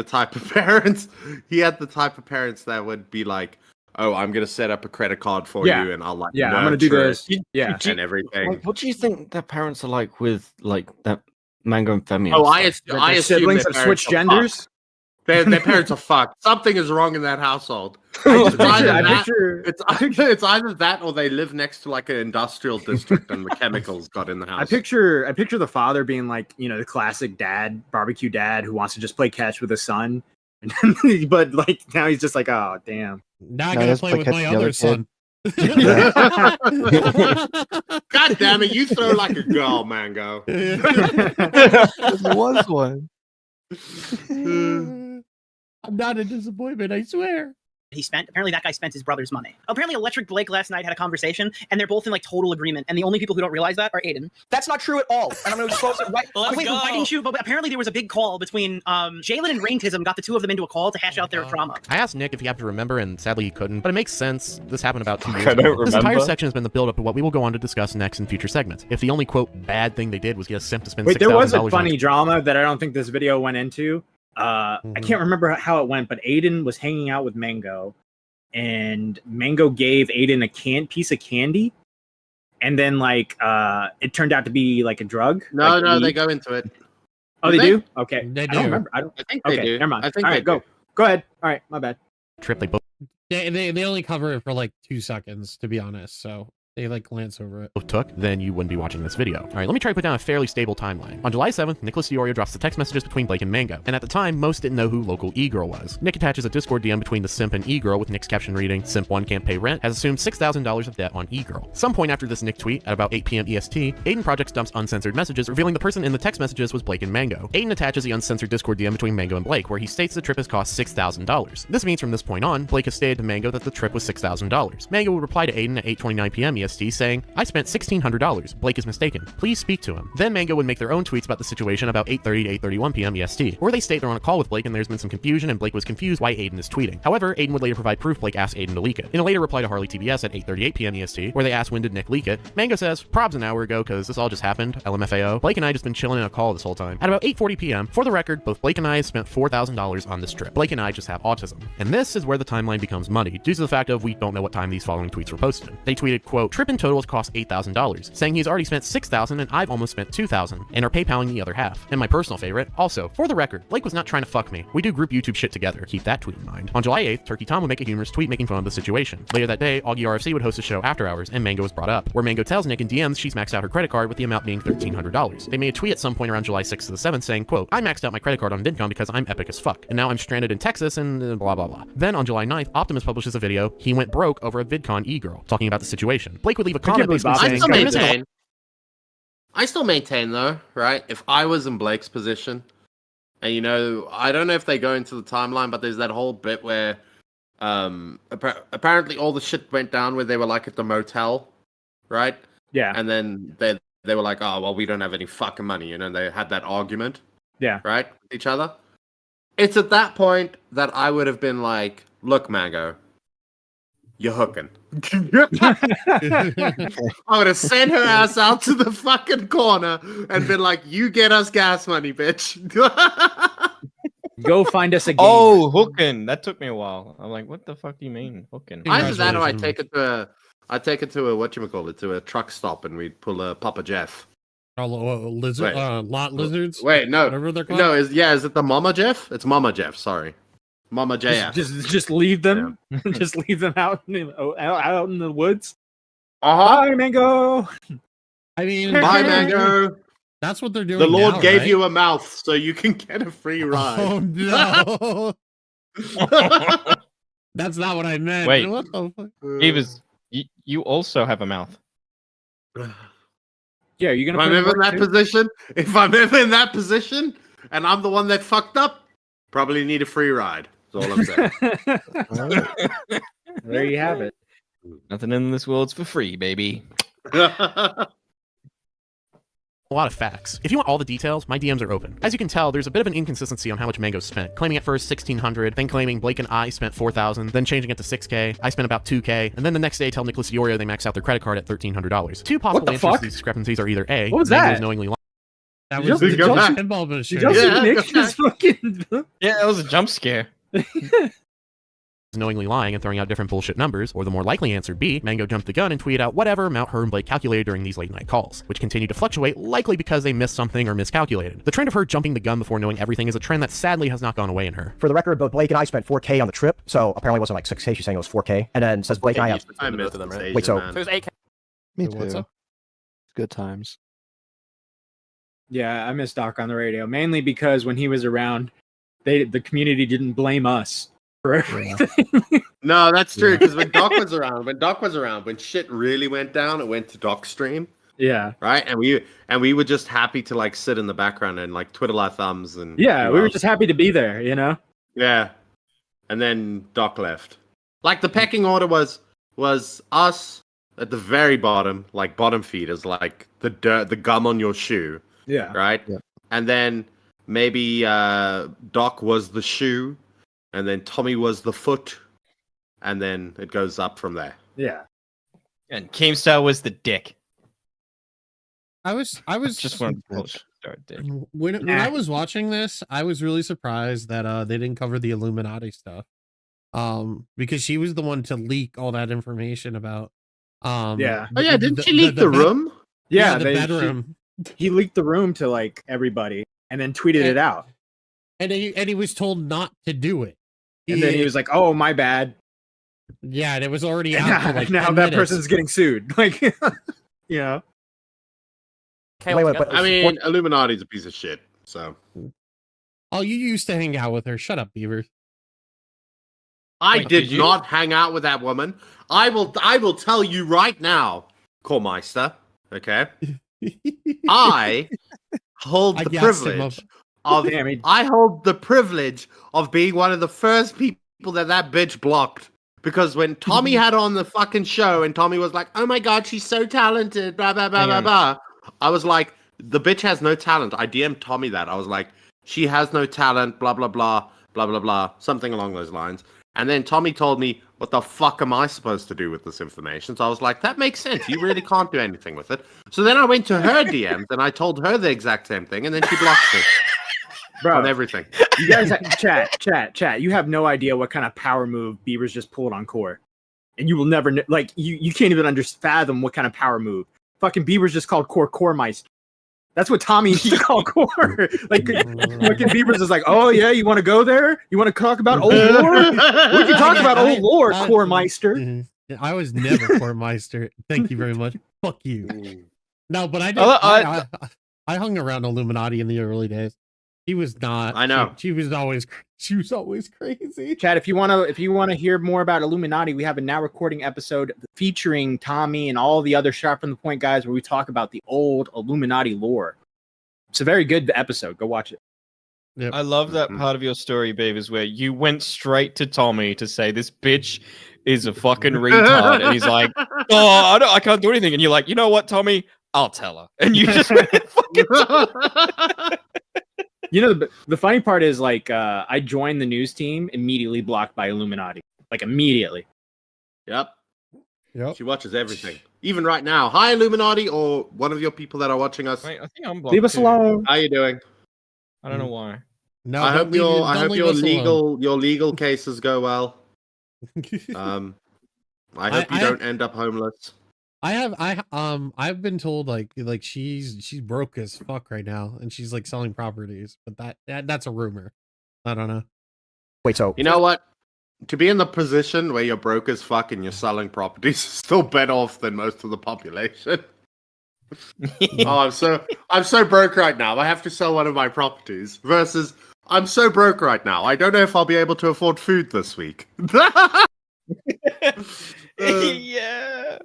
type of parents. He had the type of parents that would be like, oh, I'm gonna set up a credit card for you, and I'll like I'm gonna do this, and everything. Like, what do you think their parents are like with like that Mango and Femi? Oh, I assume siblings have switched genders. Their parents are fucked. Something is wrong in that household. It's either that or they live next to like an industrial district and the chemicals got in the house. I picture the father being like, the classic dad, barbecue dad who wants to just play catch with his son. But like now he's just like, oh damn. Now I gotta play with my other son. God damn it, you throw like a girl, Mango. There was one. I'm not a disappointment, I swear. Apparently that guy spent his brother's money. Apparently Electric Blake last night had a conversation and they're both in like total agreement, and the only people who don't realize that are Aiden. That's not true at all. And I'm going to expose it right. Wait, why didn't you? But apparently there was a big call between Jalen and Raintism got the two of them into a call to hash out their drama. I asked Nick if he happened to remember, and sadly he couldn't, but it makes sense. This happened about 2 years I ago. don't This entire remember. section has been the build-up to what we will go on to discuss next in future segments. If the only, quote, bad thing they did was get a simp to spend Wait, there was a $6,000 funny on drama that I don't think this video went into. I can't remember how it went, but Aiden was hanging out with Mango, and Mango gave Aiden a piece of candy, and then like it turned out to be like a drug. No, like they go into it. Oh, they do? Okay. They I do. don't remember. I think they do. Never mind. I think All they right, go. do. Go ahead. All right, my bad. trip. They both They only cover it for like 2 seconds, to be honest. So they like glance over it. took, then you wouldn't be watching this video. All right, let me try to put down a fairly stable timeline. On July 7th, Nicholas Diorio drops the text messages between Blake and Mango, and at the time, most didn't know who local e-girl was. Nick attaches a Discord DM between the simp and e-girl with Nick's caption reading, "Simp 1 can't pay rent, has assumed $6,000 of debt on e-girl." Some point after this Nick tweet, at about 8 p.m. EST, Aiden Projects dumps uncensored messages, revealing the person in the text messages was Blake and Mango. Aiden attaches the uncensored Discord DM between Mango and Blake, where he states the trip has cost $6,000. This means from this point on, Blake has stated to Mango that the trip was $6,000. Mango would reply to Aiden at 8:29 p.m. EST saying, "I spent $1,600. Blake is mistaken. Please speak to him." Then Mango would make their own tweets about the situation about 8:30 to 8:31 p.m. EST, where they state they're on a call with Blake and there's been some confusion and Blake was confused why Aiden is tweeting. However, Aiden would later provide proof Blake asked Aiden to leak it. In a later reply to Harley TBS at 8:38 p.m. EST, where they asked when did Nick leak it, Mango says, "Probs an hour ago because this all just happened, LMFAO. Blake and I just been chilling in a call this whole time." At about 8:40 p.m., for the record, both Blake and I spent $4,000 on this trip. Blake and I just have autism. And this is where the timeline becomes muddy, due to the fact of we don't know what time these following tweets were posted. They tweeted, quote, "Trip in total has cost $8,000, saying he's already spent $6,000 and I've almost spent $2,000, and are PayPaling the other half." And my personal favorite, also, for the record, Blake was not trying to fuck me. We do group YouTube shit together. Keep that tweet in mind. On July 8th, Turkey Tom would make a humorous tweet making fun of the situation. Later that day, Augie RFC would host a show After Hours, and Mango was brought up, where Mango tells Nick in DMs she's maxed out her credit card with the amount being $1,300. They made a tweet at some point around July 6th to the 7th saying, quote, "I maxed out my credit card on VidCon because I'm epic as fuck, and now I'm stranded in Texas and blah blah blah." Then on July 9th, Optimus publishes a video, "He went broke over a VidCon e-girl," talking about the situation. Blake would leave a comment basically saying, I still maintain though, right? If I was in Blake's position, and I don't know if they go into the timeline, but there's that whole bit where apparently all the shit went down where they were like at the motel, right? Yeah. And then they were like, "Oh well, we don't have any fucking money," they had that argument. Yeah. Right? With each other. It's at that point that I would have been like, "Look, Mango, you're hooking." I would have sent her ass out to the fucking corner and been like, "You get us gas money, bitch." Go find us a game. Oh, hooking. That took me a while. I'm like, what the fuck do you mean, hooking? Either that or I take it to a whatchamacallit, to a truck stop and we'd pull a Papa Jeff. Lizard, lot lizards. Wait, no, whatever they're called. no, is it the Mama Jeff? It's Mama Jeff. Sorry, Mama JF. Just leave them. Just leave them out in the woods. Bye, Mango. I mean, bye, Mango. That's what they're doing. The Lord now, gave right? you a mouth so you can get a free ride. Oh no. That's not what I meant. Wait, What the fuck? you also have a mouth. Yeah, you're gonna. If I'm ever in that position, and I'm the one that fucked up, probably need a free ride. That's all I'm saying. There you have it. Nothing in this world's for free, baby. a lot of facts. If you want all the details, my DMs are open. As you can tell, there's a bit of an inconsistency on how much Mango spent, claiming at first $1,600, then claiming Blake and I spent $4,000, then changing it to $6K, I spent about $2K, and then the next day tell Nicholas Diorio they maxed out their credit card at $1,300. Two possible answers to these discrepancies are either A, what was Mango that? is knowingly lying. That was the pinball machine. Did y'all see Nick just fucking... Yeah, that was a jump scare. knowingly lying and throwing out different bullshit numbers, or the more likely answer B, Mango jumped the gun and tweeted out whatever amount her and Blake calculated during these late night calls, which continued to fluctuate, likely because they missed something or miscalculated. The trend of her jumping the gun before knowing everything is a trend that sadly has not gone away in her. For the record, both Blake and I spent 4K on the trip, so apparently it wasn't like 6K, she's saying it was 4K. And then says Blake and I have... I missed them, right? Wait, so... So it was 8K. Me What's too. up? Good times. Yeah, I miss Doc on the radio, mainly because when he was around, the community didn't blame us for everything. No, that's true. Because when Doc was around, when shit really went down, it went to Doc's stream. Yeah. Right, and we were just happy to like sit in the background and like twiddle our thumbs and Yeah, we were just happy to be there, you know. Yeah, and then Doc left. Like the pecking order was us at the very bottom, like bottom feeders, like the dirt, the gum on your shoe. Yeah. Right. Yeah. And then maybe Doc was the shoe, and then Tommy was the foot, and then it goes up from there. Yeah. And Keemstar was the dick. I was Just one start dick. when I was watching this, I was really surprised that they didn't cover the Illuminati stuff. Because she was the one to leak all that information about Yeah. Oh yeah, didn't she leak the room? Yeah, the bedroom. He leaked the room to like everybody and then tweeted it out. And he was told not to do it. And then he was like, "Oh, my bad." Yeah, and it was already And out. For like now 10 that minutes. person's getting sued. Like, you know. I mean, Illuminati's a piece of shit. So. Oh, you used to hang out with her. Shut up, Beaver. I did not hang out with that woman. I will tell you right now, Kormeister. Okay. I hold the privilege of I hold the privilege of being one of the first people that bitch blocked. Because when Tommy had on the fucking show and Tommy was like, "Oh my god, she's so talented," blah blah blah blah blah, I was like, "The bitch has no talent." I DM'd Tommy that. I was like, "She has no talent," blah blah blah blah blah blah, something along those lines. And then Tommy told me, "What the fuck am I supposed to do with this information?" So I was like, that makes sense. You really can't do anything with it. So then I went to her DMs and I told her the exact same thing, and then she blocked me. Bro, on everything. You guys, chat. You have no idea what kind of power move Bieber's just pulled on Core, and you will never like you can't even fathom what kind of power move. Fucking Bieber's just called Core Meister. That's what Tommy used to call Core. Like fucking Bieber's is like, "Oh yeah, you want to go there? You want to talk about old lore? We can talk about old lore, Core Meister." I was never Core Meister. Thank you very much. Fuck you. No, but I did. I hung around Illuminati in the early days. He was not. I know. She was always crazy. Chad, if you wanna hear more about Illuminati, we have a now recording episode featuring Tommy and all the other Sharp from the Point guys where we talk about the old Illuminati lore. It's a very good episode. Go watch it. Yep. I love that part of your story, Beavers, where you went straight to Tommy to say this bitch is a fucking retard, and he's like, "Oh, I can't do anything," and you're like, "You know what, Tommy? I'll tell her," and you just went and fucking. You know, the funny part is like I joined the news team, immediately blocked by Illuminati, like immediately. Yep. Yep. She watches everything, even right now. Hi, Illuminati, or one of your people that are watching us. Wait, I think I'm blocked. Leave us alone. How you doing? I don't know why. No, I hope your legal legal cases go well. I hope you don't end up homeless. I've been told like she's broke as fuck right now, and she's like selling properties, but that's a rumor. I don't know. Wait, so You know what? To be in the position where you're broke as fuck and you're selling properties is still better off than most of the population. Oh, I'm so broke right now. I have to sell one of my properties. Versus, I'm so broke right now. I don't know if I'll be able to afford food this week. Yeah.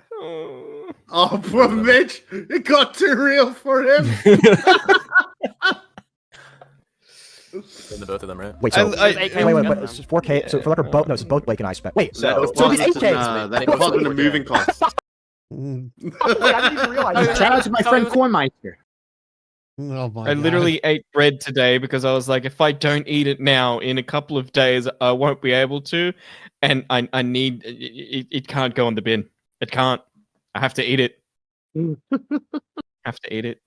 Oh, poor Mitch. It got too real for him. Into both of them, right? Wait, so wait, it's just 4K. So for like both, no, it's both Blake and I spent. Wait, so it's 8K. That wasn't a moving cost. Wait, I didn't even realize. Shout out to my friend Kornmeister. Oh my I literally ate bread today because I was like, if I don't eat it now, in a couple of days, I won't be able to, and I need it can't go in the bin. It can't. I have to eat it. Have to eat it.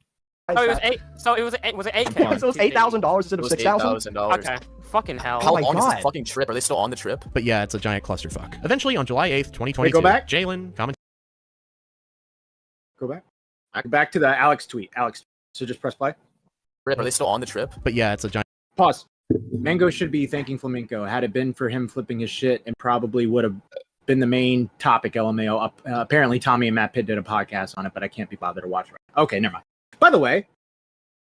Oh, it was eight. So it was was it 8K? So it's $8,000 instead of $6,000. Okay. Fucking hell. How long is this fucking trip? Are they still on the trip? But yeah, it's a giant clusterfuck. Eventually, on July 8th, 2022, go back? Jalen commented. Go back. Back to the Alex tweet. Alex. So just press play. Are they still on the trip? But yeah, it's a giant. Pause. Mango should be thanking Flamenco. Had it been for him flipping his shit, and probably would have been the main topic. LMAO. Apparently, Tommy and Matt Pitt did a podcast on it, but I can't be bothered to watch it. Okay, never mind. By the way,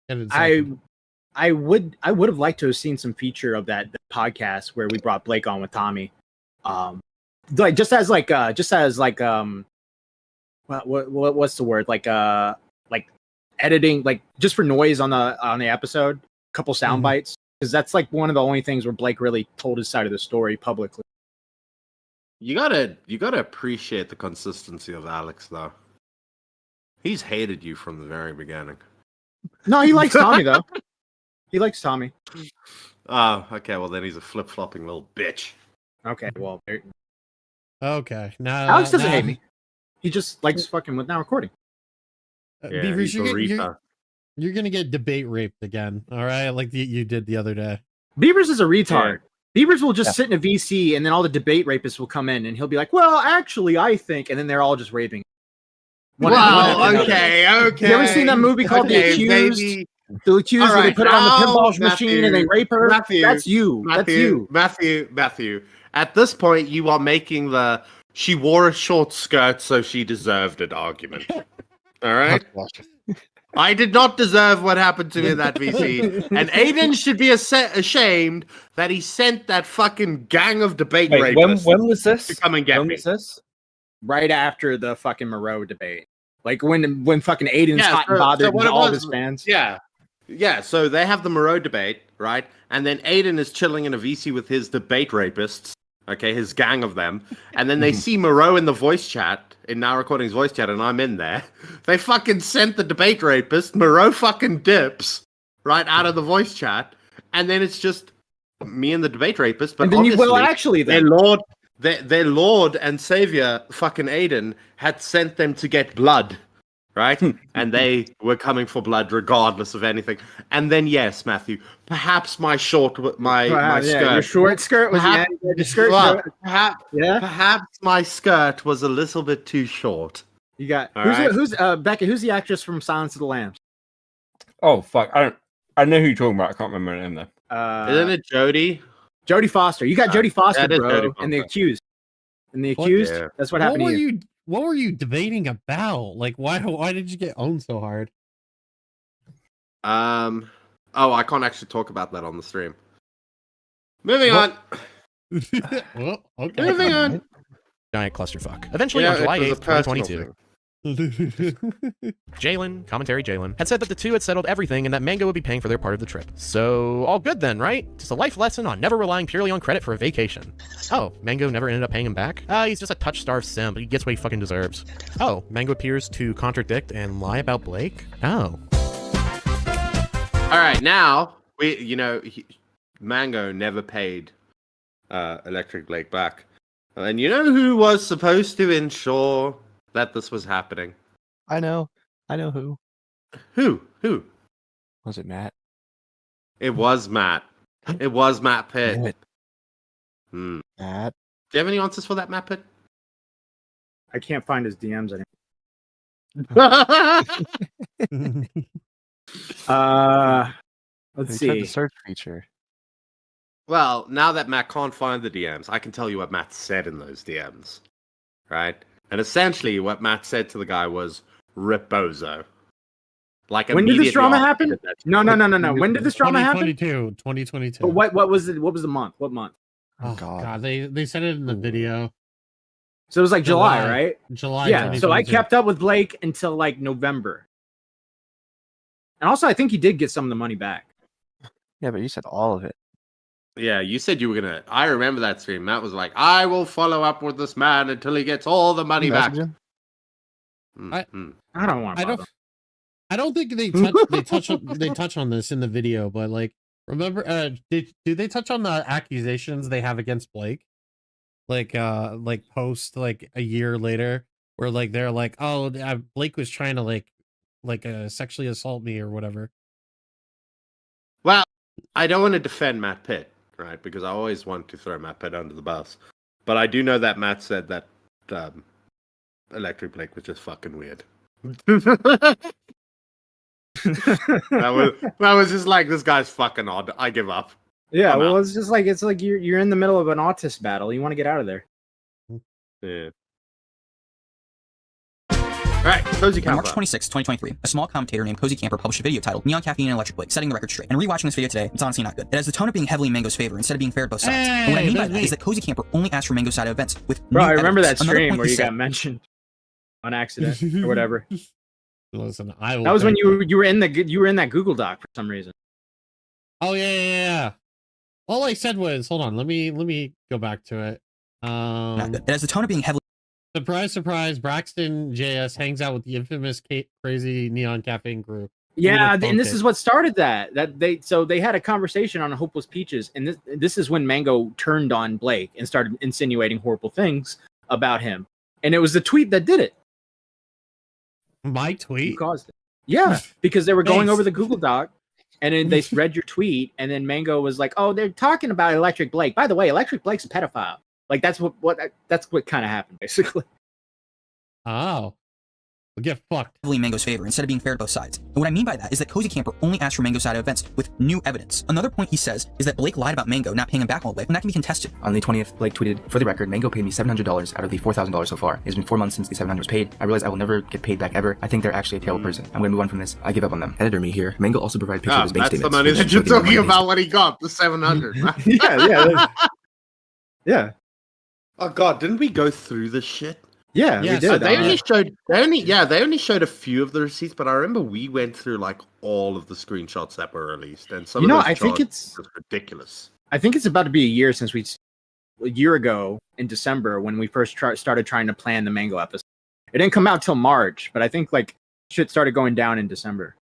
I would have liked to have seen some feature of that podcast where we brought Blake on with Tommy, like just as what's the word, like editing, like just for noise on the episode, a couple sound bites, because that's like one of the only things where Blake really told his side of the story publicly. You gotta appreciate the consistency of Alex, though. He's hated you from the very beginning. No, he likes Tommy though. He likes Tommy. Oh, okay. Well, then he's a flip-flopping little bitch. Okay, well, Okay, now Alex doesn't hate me. He just likes fucking with now recording. Yeah, Beavers, he's a you're gonna get debate raped again. All right, like you did the other day. Beavers is a retard. Beavers will just sit in a VC, and then all the debate rapists will come in, and he'll be like, "Well, actually, I think," and then they're all just raping. Okay. You ever seen that movie called The Accused? Baby. The Accused, where they put it on the pinball Matthew, machine and they rape her. That's you. That's you. Matthew. At this point, you are making the "she wore a short skirt, so she deserved it" argument. All right. I did not deserve what happened to me in that VC, and Aiden should be ashamed that he sent that fucking gang of debate rapists. When was this? To come and get me. Was this? Right after the fucking Moreau debate, like when fucking Aiden's hot and bothered with all of his fans. Yeah. So they have the Moreau debate, right? And then Aiden is chilling in a VC with his debate rapists. Okay, his gang of them, and then they see Moreau in the voice chat, in Now Recording's voice chat, and I'm in there. They fucking sent the debate rapist. Moreau fucking dips right out of the voice chat, and then it's just me and the debate rapist. But and then obviously, their lord and savior, fucking Aiden, had sent them to get blood, right? And they were coming for blood regardless of anything. And then, yes, Matthew, perhaps my skirt, your short skirt was perhaps my skirt was a little bit too short. You got All who's Becca? Who's the actress from Silence of the Lambs? Oh fuck! I know who you're talking about. I can't remember her name though. Isn't it Jodie? Jodie Foster. You got Jodie Foster, that is bro, Jodie and the Foster. accused. And the accused. Yeah. That's what happened to you. What were you debating about? Like, why did you get owned so hard? Oh, I can't actually talk about that on the stream. Moving on. Well, okay. Moving on. Giant clusterfuck. Eventually, on July 8th, 2022. Jalen had said that the two had settled everything and that Mango would be paying for their part of the trip. So, all good then, right? Just a life lesson on never relying purely on credit for a vacation. Oh, Mango never ended up paying him back? He's just a touch-starved simp. He gets what he fucking deserves. Oh, Mango appears to contradict and lie about Blake? Oh. All right, now, Mango never paid Electric Blake back. And you know who was supposed to ensure that this was happening? I know who. Who? Was it Matt? It was Matt. It was Matt Pitt. Damn it. Matt. Do you have any answers for that, Matt Pitt? I can't find his DMs anymore. Let's see. Tried the search feature. Well, now that Matt can't find the DMs, I can tell you what Matt said in those DMs. Right? And essentially, what Matt said to the guy was, "Rip Bozo." Like, when did this drama happen? No. When did this drama happen? 2022. What was it? What was the month? What month? Oh God, they said it in the video. So it was like July, right? July. Yeah. So I kept up with Blake until like November. And also, I think he did get some of the money back. Yeah, but you said all of it. Yeah, you said you were gonna. I remember that stream. Matt was like, "I will follow up with this man until he gets all the money back." I don't want. I don't think they touch on this in the video, but like, remember, do they touch on the accusations they have against Blake? Like post like a year later, where like they're like, oh, Blake was trying to like sexually assault me or whatever. Well, I don't want to defend Matt Pitt, right? Because I always want to throw Matt Pitt under the bus. But I do know that Matt said that Electric Blake was just fucking weird. that was just like, this guy's fucking odd. I give up. Yeah, I'm well, out. it's like you're in the middle of an autist battle. You want to get out of there. Yeah. All right, Cozy On Camper. March 26, 2023, a small commentator named Cozy Camper published a video titled Neon Caffeine and Electric Blake, setting the record straight. And rewatching this video today, it's honestly not good. It has the tone of being heavily in Mango's favor instead of being fair to both sides. And what I mean by that is that Cozy Camper only asked for Mango's side of events with Bro, new I remember that evidence. Another stream point where he you said- got mentioned on accident or whatever. Listen, I will That was when take you were in that Google Doc for some reason. Oh yeah. All I said was, hold on, let me go back to it. Not good. It has the tone of being heavily. Surprise, surprise! Braxton JS hangs out with the infamous crazy Neon Caffeine crew. Yeah, and this is what started that. They had a conversation on Hopeless Peaches, and this is when Mango turned on Blake and started insinuating horrible things about him. And it was the tweet that did it. My tweet you caused it. Yeah, because they were going over the Google Doc, and then they read your tweet, and then Mango was like, "Oh, they're talking about Electric Blake. By the way, Electric Blake's a pedophile." Like that's what kind of happened basically. Oh. We'll get fucked. Heavily in Mango's favor instead of being fair to both sides. And what I mean by that is that Cozy Camper only asked for Mango's side of events with new evidence. Another point he says is that Blake lied about Mango not paying him back all the way, and that can be contested. On the 20th, Blake tweeted, "For the record, Mango paid me $700 out of the $4,000 so far. It's been 4 months since the $700 was paid. I realize I will never get paid back ever. I think they're actually a terrible person. I'm going to move on from this. I give up on them." Editor me here. Mango also provided pictures of his bank That's the statements. money which that you're show the amount of talking money about when he got the 700. Yeah. Oh god, didn't we go through this shit? Yeah, we did. They only showed a few of the receipts, but I remember we went through like all of the screenshots that were released, and some of those I think charts were ridiculous. I think it's about to be a year since a year ago in December when we first started trying to plan the Mango episode. It didn't come out till March, but I think like shit started going down in December.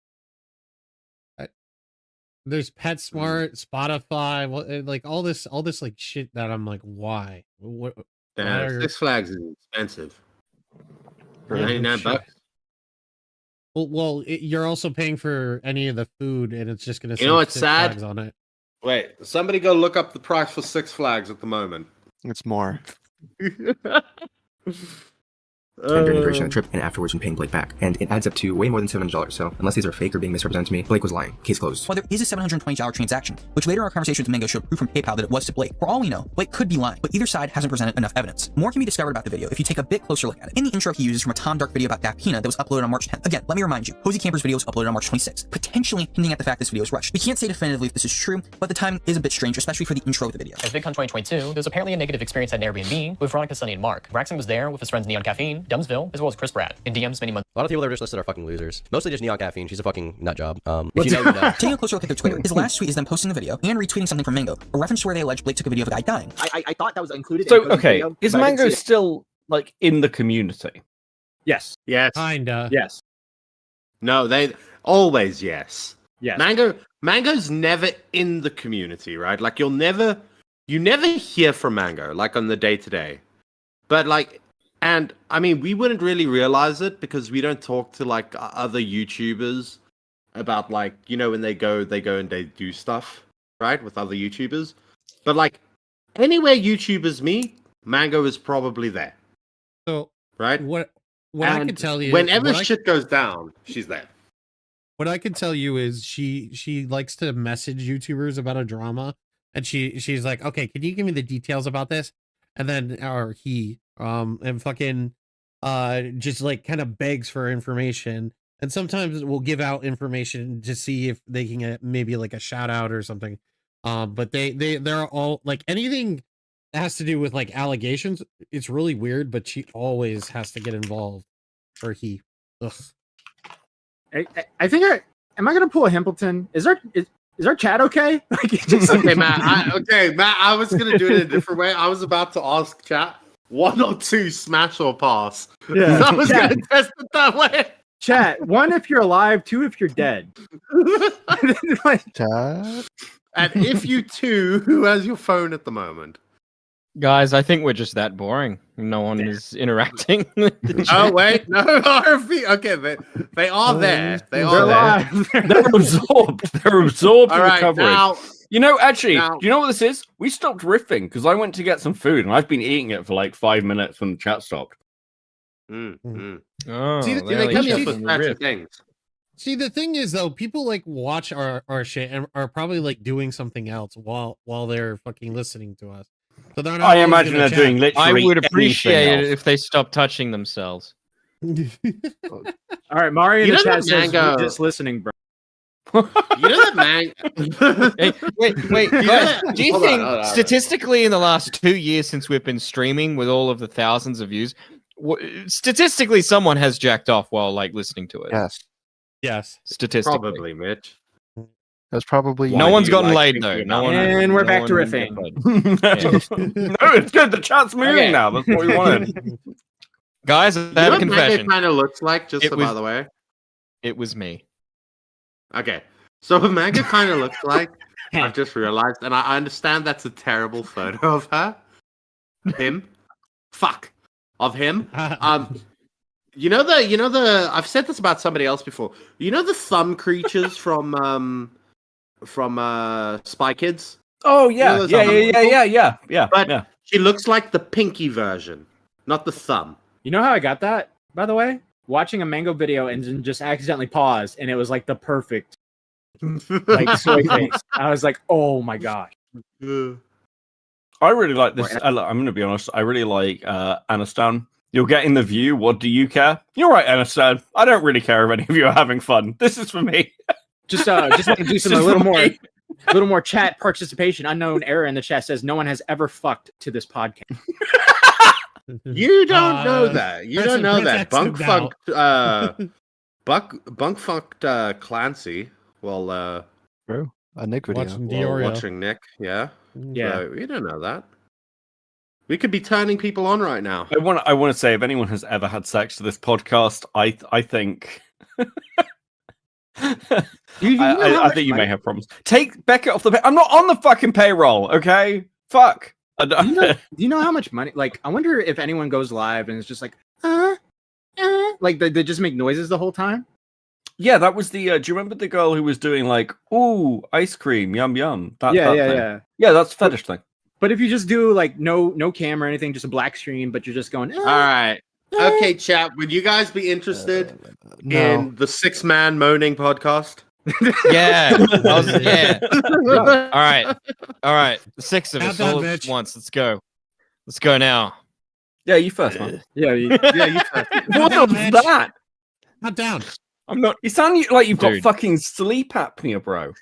There's PetSmart, Spotify, like all this like shit that I'm like, why? What? Yeah, Six Flags is expensive. For 99 bucks. Well, you're also paying for any of the food, and it's just gonna. You know what's Six sad? Flags on it. Wait, somebody go look up the price for Six Flags at the moment. It's more. during the duration of the trip and afterwards when paying Blake back. And it adds up to way more than $700. So unless these are fake or being misrepresented to me, Blake was lying. Case closed. Well, there is a $720 transaction, which later our conversation with Mango showed proof from PayPal that it was to Blake. For all we know, Blake could be lying, but either side hasn't presented enough evidence. More can be discovered about the video if you take a bit closer look at it. In the intro he uses from a Tom Dark video about Daft Pina that was uploaded on March 10th. Again, let me remind you, Cozy Camper's video was uploaded on March 26th, potentially hinting at the fact this video was rushed. We can't say definitively if this is true, but the timing is a bit strange, especially for the intro of the video. At VidCon 2022, there was apparently a negative experience at an Airbnb with Veronica, Sunny, and Mark. Braxton was there with his friends Neon Caffeine, Dumbsville, as well as Chris Pratt. In DMs many months. A lot of people that are just listed are fucking losers. Mostly just Neon Caffeine. She's a fucking nut job. If you know, you know. Taking a closer look at their Twitter, his last tweet is them posting the video and retweeting something from Mango, a reference to where they allege Blake took a video of a guy dying. I thought that was included. So in Cozy's okay, video, is but I didn't Mango see it. still like in the community? Yes. Yes. Kinda. Yes. No, they always yes. Yes. Mango's never in the community, right? Like you never hear from Mango like on the day to day. But like, and I mean, we wouldn't really realize it because we don't talk to like other YouTubers about like, you know, when they go and they do stuff, right, with other YouTubers. But like anywhere YouTubers meet, Mango is probably there. So right? What I can tell you, whenever shit goes down, she's there. What I can tell you is she likes to message YouTubers about a drama, and she's like, okay, can you give me the details about this? And then and fucking just like kind of begs for information, and sometimes we'll give out information to see if they can get maybe like a shout out or something. But they're all like anything that has to do with like allegations. It's really weird, but she always has to get involved. Or he. Ugh. I think am I gonna pull a Himpleton? Is our chat okay? Like, Okay, Matt. I was gonna do it in a different way. I was about to ask chat 1 or 2 smash or pass. Yeah. I was gonna test it that way. Chat 1 if you're alive, 2 if you're dead. Chat. And if you 2, who has your phone at the moment? Guys, I think we're just that boring. No one is interacting with the chat. Oh wait, no RFP. Okay, they are there. They are there. They're absorbed. They're absorbed All in the right, coverage. now, You know, actually, now- do you know what this is? We stopped riffing because I went to get some food and I've been eating it for like 5 minutes when the chat stopped. Oh, See, there they we come go. up with fancy things. See, the thing is though, people like watch our shit and are probably like doing something else while they're fucking listening to us. So they're not I always imagine gonna they're doing chat. literally. I would anything appreciate it else. if they stopped touching themselves. All right, Mario in You the know chat that says, Mango- "We're just listening, bro." You know that man. Hey, wait, guys, Yeah. do you Hold on, think hold on. statistically in the last 2 years since we've been streaming with all of the thousands of views, statistically someone has jacked off while like listening to it? Yes. Yes. Statistically. Probably, Mitch. That's probably. No Why one's do you gotten like laid thinking though. about No one, And we're no back to one riffing. No, it's good. The chat's moving Okay. now. That's what we wanted. Guys, I You know have a what Mango confession. kind of looks like, just It so was- by the way. It was me. Okay, so what Mango kind of looks like, I've just realized, and I understand that's a terrible photo of her. Of him. You know the I've said this about somebody else before. You know the thumb creatures from Spy Kids? Oh You yeah, know those yeah, other yeah, people? yeah. But yeah. she looks like the pinky version, not the thumb. You know how I got that, by the way? Watching a Mango video and then just accidentally paused, and it was like the perfect like soy face. I was like, oh my gosh. I really like this. I'm going to be honest. I really like Anistan. You're getting the view. What do you care? You're right, Anistan. I don't really care if any of you are having fun. This is for me. Just want to do some Just a little for more, me. little more chat participation. Unknown error in the chat says no one has ever fucked to this podcast. You don't know that. You don't know that. Bunk Bunk fucked Clancy while Bro, a Nick video. Watching while Diorio. watching Nick. Yeah. Yeah. So, you don't know that. We could be turning people on right now. I want to say, if anyone has ever had sex to this podcast, I think. I think you may have problems. Take Beckett off the. I'm not on the fucking payroll. Okay, fuck. Do you know how much money? Like, I wonder if anyone goes live and it's just like, like they just make noises the whole time. Yeah, that was the. Do you remember the girl who was doing like, ooh, ice cream, yum yum? That Yeah, thing? Yeah, that's a fetish thing. But if you just do like no camera or anything, just a black screen, but you're just going. All right. Okay, chat. Would you guys be interested in the 6-man moaning podcast? Yeah. Yeah. All right. The 6 of us all at once. Let's go. Let's go now. Yeah, you first, man. Yeah, you What was that? Not down. I'm not. You sound like you've got Dude. fucking sleep apnea, bro.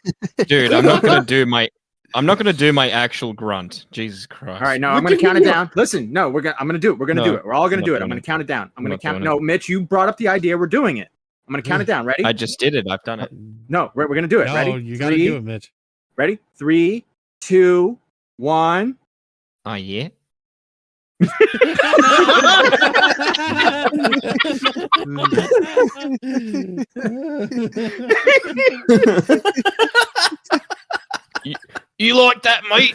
Dude, I'm not gonna do my actual grunt. Jesus Christ. All right, no, I'm gonna count it down. Listen, no, I'm gonna do it. We're gonna do it. We're all gonna do it. I'm gonna count it down. I'm gonna count. No, Mitch, you brought up the idea. We're doing it. I'm gonna count it down. Ready? I just did it. I've done it. No, we're gonna do it. No, Ready? you gotta do it, Mitch. Ready? 3, 2, 1. Oh yeah. You like that, mate?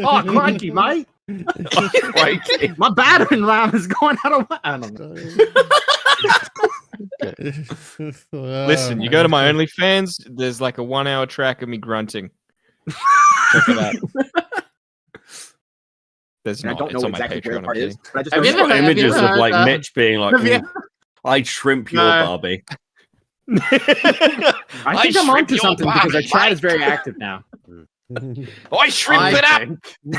Oh, crikey, mate! Crikey. My battering ram is going out of. I don't know. Listen, you go to my OnlyFans. There's like a 1-hour track of me grunting. Check it out. There's I not. don't It's know on my exactly where Patreon. the part I'm is. kidding. But I just Have you remember- ever- Images of heard, like Mitch being like, have you- I'd shrimp your No. Barbie. I think I'm onto something because our chat is very active now. I shrimp it up.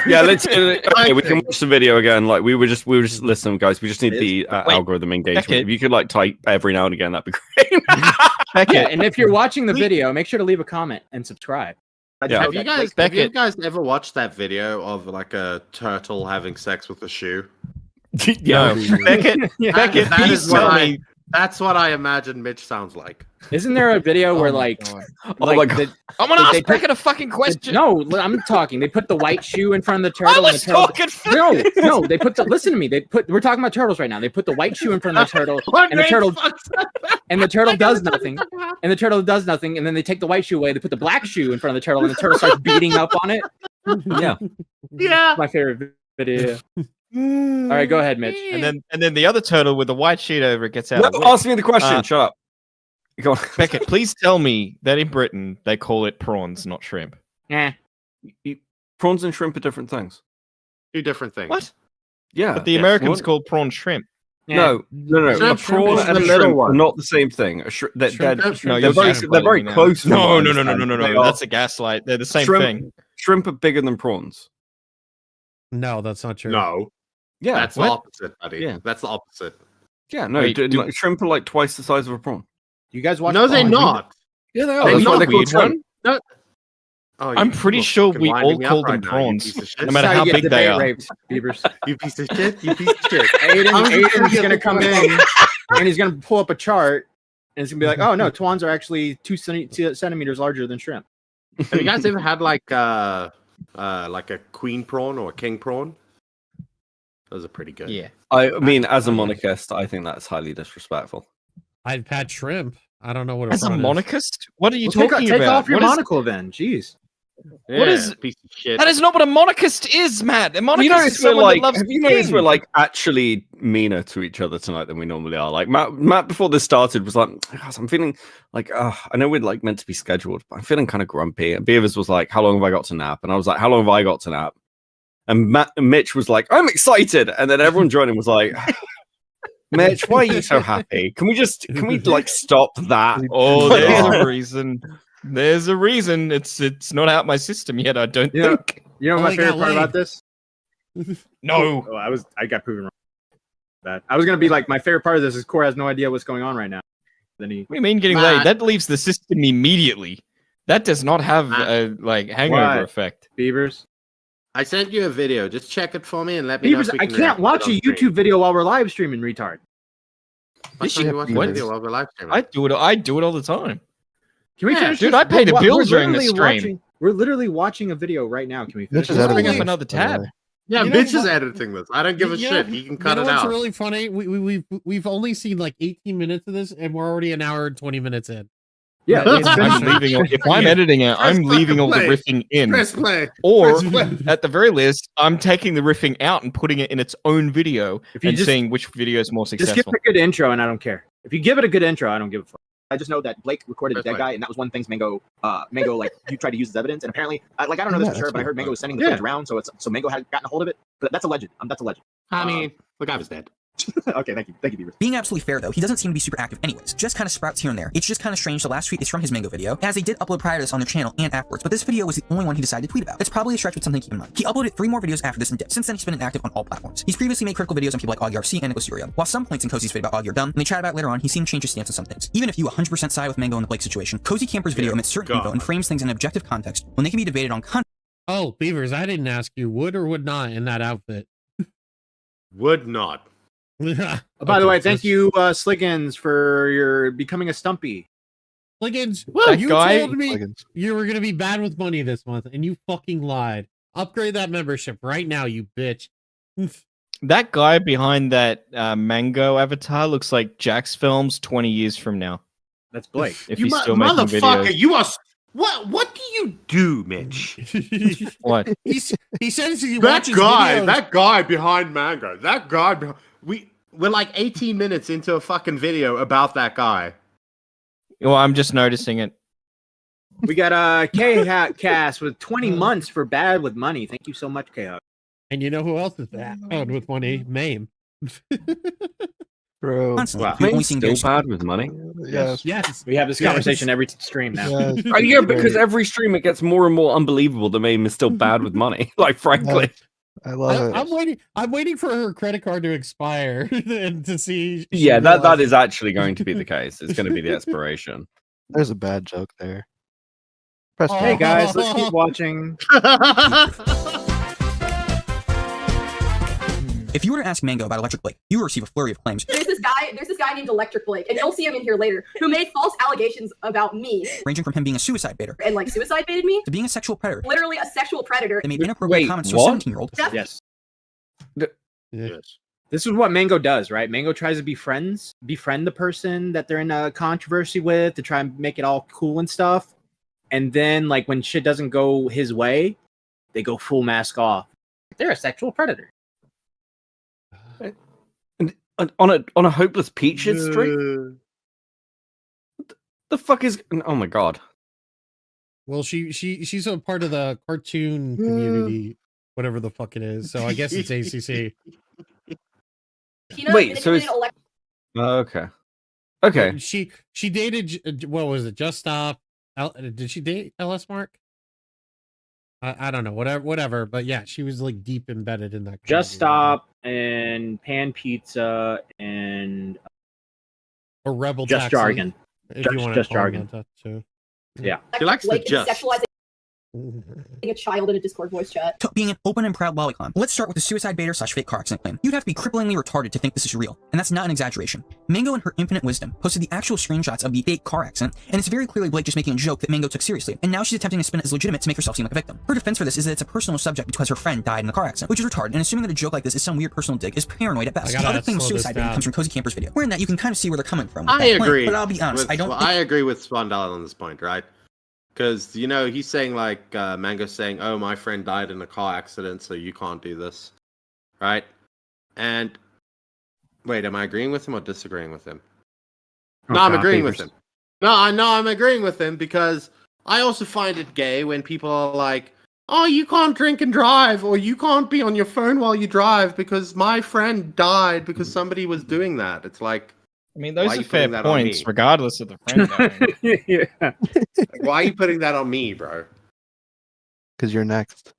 Yeah, let's. Okay, we can watch the video again. Like we were just listen, guys. We just need the algorithm engagement. Beckett. If you could like type every now and again, that'd be great. Yeah, and if you're watching the video, make sure to leave a comment and subscribe. Yeah. Have you guys ever watched that video of like a turtle having sex with a shoe? Yeah. Beckett, Beckett, That please is what tell I- me. That's what I imagine Mitch sounds like. Isn't there a video where like, my like God. I'm gonna they ask Beckett a fucking question. No, I'm talking. They put the white shoe in front of the turtle. I and was the turtle. talking. No. They put the. Listen to me. We're talking about turtles right now. They put the white shoe in front of the turtle, and the turtle does nothing. And the turtle does nothing, and then they take the white shoe away. They put the black shoe in front of the turtle, and the turtle starts beating up on it. Yeah. Yeah. My favorite video. All right, go ahead, Mitch. And then the other turtle with the white sheet over it gets out. No, of whip. ask me the question. Shut up. Go on. Beckett, please tell me that in Britain they call it prawns, not shrimp. Yeah. Prawns and shrimp are different things. Two different things. What? Yeah. But the Americans call prawn shrimp. No. A prawn and a shrimp are not the same thing. They're very close. No. That's a gaslight. They're the same thing. Shrimp are bigger than prawns. No, that's not true. No. Yeah, that's the opposite, buddy. Yeah. That's the opposite. Yeah, no, like, shrimp are like twice the size of a prawn. You guys watch? No, they're not. Yeah, they are. That's That's why not they're called weird shrimp. one. No. Oh, I'm pretty sure we all call them prawns, no matter how big they are. Raped, Beavers. You piece of shit. You piece of shit. Aiden's gonna come in and he's gonna pull up a chart and it's gonna be like, oh no, twans are actually 2 centimeters larger than shrimp. Have you guys ever had like a queen prawn or a king prawn? Those are pretty good. Yeah. I mean, as a monarchist, I think that's highly disrespectful. I've had shrimp. I don't know what As a monarchist? What are you Well, talking take about? off your What is- monocle then. Jeez. What is piece of shit? That is not what a monarchist is, Matt. A monarchist You notice is someone that loves have you the noticed king. we're like actually meaner to each other tonight than we normally are? Like Matt before this started was like, "Gosh, I'm feeling like, I know we're like meant to be scheduled, but I'm feeling kind of grumpy." And Beavers was like, "How long have I got to nap?" And I was like, "How long have I got to nap?" And Mitch was like, "I'm excited," and then everyone joining was like, "Mitch, why are you so happy? Can we like stop that?" Oh, there's a reason. There's a reason. It's not out my system yet. I don't think. You know what my favorite part about this? No. Oh, I got proven wrong. That I was gonna be like, my favorite part of this is Core has no idea what's going on right now. Then he. What do you mean getting laid? That leaves the system immediately. That does not have a like hangover effect. Beavers. I sent you a video. Just check it for me and let me Beavers, know. If I we can can't react to watch it a on stream. YouTube video while we're live streaming, retard. Why can't you watch a video while we're live streaming? I do it all the time. Can we Yeah, finish dude, this? I paid a bill We're during the literally stream. we're literally watching a video right now. Can we finish Mitch is this? editing Bring up this, another by the tab. way. Yeah, You know bitch is what- editing this. I don't give a shit. He can cut you know it what's out. really funny? We've only seen like 18 minutes of this, and we're already an hour and 20 minutes in. Yeah, It's I'm been- leaving. If I'm editing it, I'm leaving all the play. riffing in. Press play. Or Press play. at the very least, I'm taking the riffing out and putting it in its own video If you and just- seeing which video is more Just give successful. it a good intro, and I don't care. If you give it a good intro, I don't give a fuck. I just know that Blake recorded That's Dead fine. Guy, and that was one of the things Mango like you tried to use as evidence, and apparently, I don't know this for sure, but I heard Mango was sending the footage around, so Mango had gotten a hold of it. But that's alleged. That's alleged. I mean, the guy was dead. Okay, thank you, Beavers. Being absolutely fair though, he doesn't seem to be super active anyways. Just kind of sprouts here and there. It's just kind of strange. The last tweet is from his Mango video, as they did upload prior to this on their channel and afterwards, but this video was the only one he decided to tweet about. It's probably a stretch with something to keep in mind. He uploaded 3 more videos after this and dipped. Since then, he's been inactive on all platforms. He's previously made critical videos on people like AugRC and Nicosurium. While some points in Cozy's video about Aug are dumb, and they chat about it later on, he seemed to change his stance on some things. Even if you 100% side with Mango in the Blake situation, Cozy Camper's video omits certain info and frames things in an objective context when they can be debated on content. Oh, Beavers, I didn't ask you would or would not in that outfit. Would not. By the way, thank you, Sliggins, for your becoming a Stumpy. Sliggins, That you guy- told me Sliggins. you were gonna be bad with money this month, and you fucking lied. Upgrade that membership right now, you bitch. That guy behind that Mango avatar looks like Jack's Films 20 years from now. That's Blake. If You he's still making motherfucker, videos. you are. What do you do, Mitch? What? he says he That watches guy, videos. that guy behind Mango, that guy. We're like 18 minutes into a fucking video about that guy. Well, I'm just noticing it. We got K-Hat Cast with 20 months for bad with money. Thank you so much, K-Hat. And you know who else is bad with money? Mame. Bro. Wow. Maine's still bad with money. Yes. Yes. We have this conversation every stream now. Yes. Yeah, because every stream it gets more and more unbelievable that Maine is still bad with money. Like, frankly. I love it. I'm waiting for her credit card to expire and to see. Yeah, that is actually going to be the case. It's going to be the expiration. There's a bad joke there. Press Hey pause. guys, let's keep watching. If you were to ask Mango about Electric Blake, you will receive a flurry of claims, There's this guy named Electric Blake, and you'll see him in here later, who made false allegations about me ranging from him being a suicide baiter and like suicide baited me. to being a sexual predator. Literally a sexual predator. They made inappropriate Wait, comments to a what? 17-year-old. Yes. Yes. This is what Mango does, right? Mango tries to befriend the person that they're in a controversy with to try and make it all cool and stuff. And then, like, when shit doesn't go his way, they go full mask off. They're a sexual predator. And on a hopeless peaches streak. The fuck is? Oh my god. Well, she's a part of the cartoon community, whatever the fuck it is. So I guess it's ACC. Wait, so it's okay. Okay. She dated, what was it? Just Stop. Did she date LS Mark? I don't know. Whatever. But yeah, she was like deep embedded in that. Just Stop and Pan Pizza and or Rebel Just Taxi, Jargon. if you want to Just call Jargon. that too. Yeah. She likes the Blake is just. sexualizing a child in a Discord voice chat. To being an open and proud lolicon. Let's start with the suicide baiter / fake car accident claim. You'd have to be cripplingly retarded to think this is real, and that's not an exaggeration. Mango, in her infinite wisdom, posted the actual screenshots of the fake car accident, and it's very clearly Blake just making a joke that Mango took seriously, and now she's attempting to spin it as legitimate to make herself seem like a victim. Her defense for this is that it's a personal subject because her friend died in the car accident, which is retarded, and assuming that a joke like this is some weird personal dig is paranoid at best. The other claim of suicide baiting comes from Cozy Camper's video, wherein that you can kind of see where they're coming from. I agree. But I'll be honest, I agree with Spondyle on this point, right? Because, you know, he's saying, like, Mango's saying, oh, my friend died in a car accident, so you can't do this. Right? And, wait, am I agreeing with him or disagreeing with him? No, I'm agreeing with him. No, I'm agreeing with him because I also find it gay when people are like, oh, you can't drink and drive, or you can't be on your phone while you drive because my friend died because somebody was doing that. It's like, I mean, those are fair points, regardless of the friend. Yeah. Why are you putting that on me, bro? Because you're next.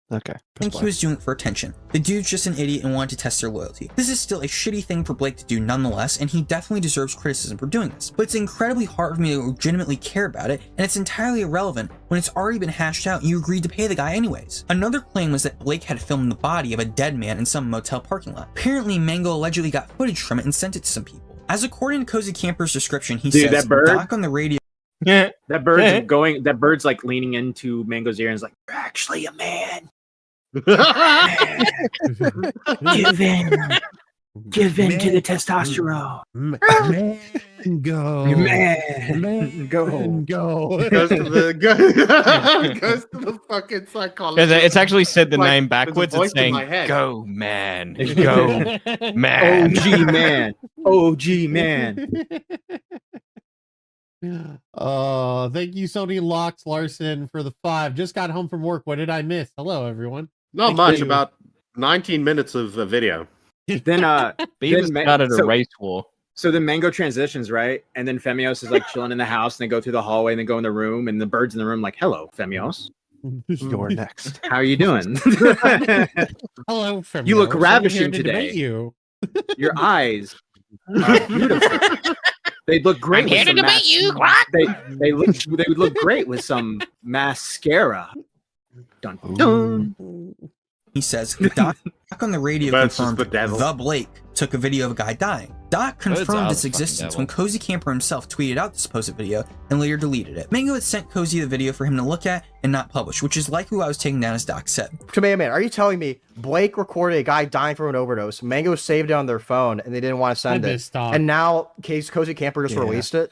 Okay. I think he was doing it for attention. The dude's just an idiot and wanted to test their loyalty. This is still a shitty thing for Blake to do nonetheless, and he definitely deserves criticism for doing this. But it's incredibly hard for me to legitimately care about it, and it's entirely irrelevant when it's already been hashed out and you agreed to pay the guy anyways. Another claim was that Blake had filmed the body of a dead man in some motel parking lot. Apparently, Mango allegedly got footage from it and sent it to some people. As according to Cozy Camper's description, he says, that bird, Doc on the radio. Yeah. That bird's like leaning into Mango's ear and is like, you're actually a man. Give in to the testosterone. Go. Man. Go. Goes to the fucking psychologist. It's actually said the Like, name there's a backwards. voice It's in saying, my head. go, man. Go, man. OG man. OG man. Thank you, Sony Locks Larson, for the 5. Just got home from work. What did I miss? Hello, everyone. Not much, about 19 minutes of video. Then Beavis started a race war. So then Mango transitions, right? And then Femios is like chilling in the house, and they go through the hallway, and they go in the room, and the bird's in the room like, hello, Femios. You're next. How are you doing? Hello, Femios. You look I'm ravishing here to today. debate you. Your eyes are beautiful. They look great. I'm here to debate you. What? They would look great with some mascara. Dun dun. He says, Doc on the radio That's just confirmed the devil. the Blake took a video of a guy dying. Doc confirmed its existence when Cozy Camper himself tweeted out the supposed video and later deleted it. Mango had sent Cozy the video for him to look at and not publish, which is likely why I was taken down as Doc said. Tomato Man, are you telling me Blake recorded a guy dying from an overdose, Mango saved it on their phone, and they didn't want to send it, and now Cozy Camper just released it?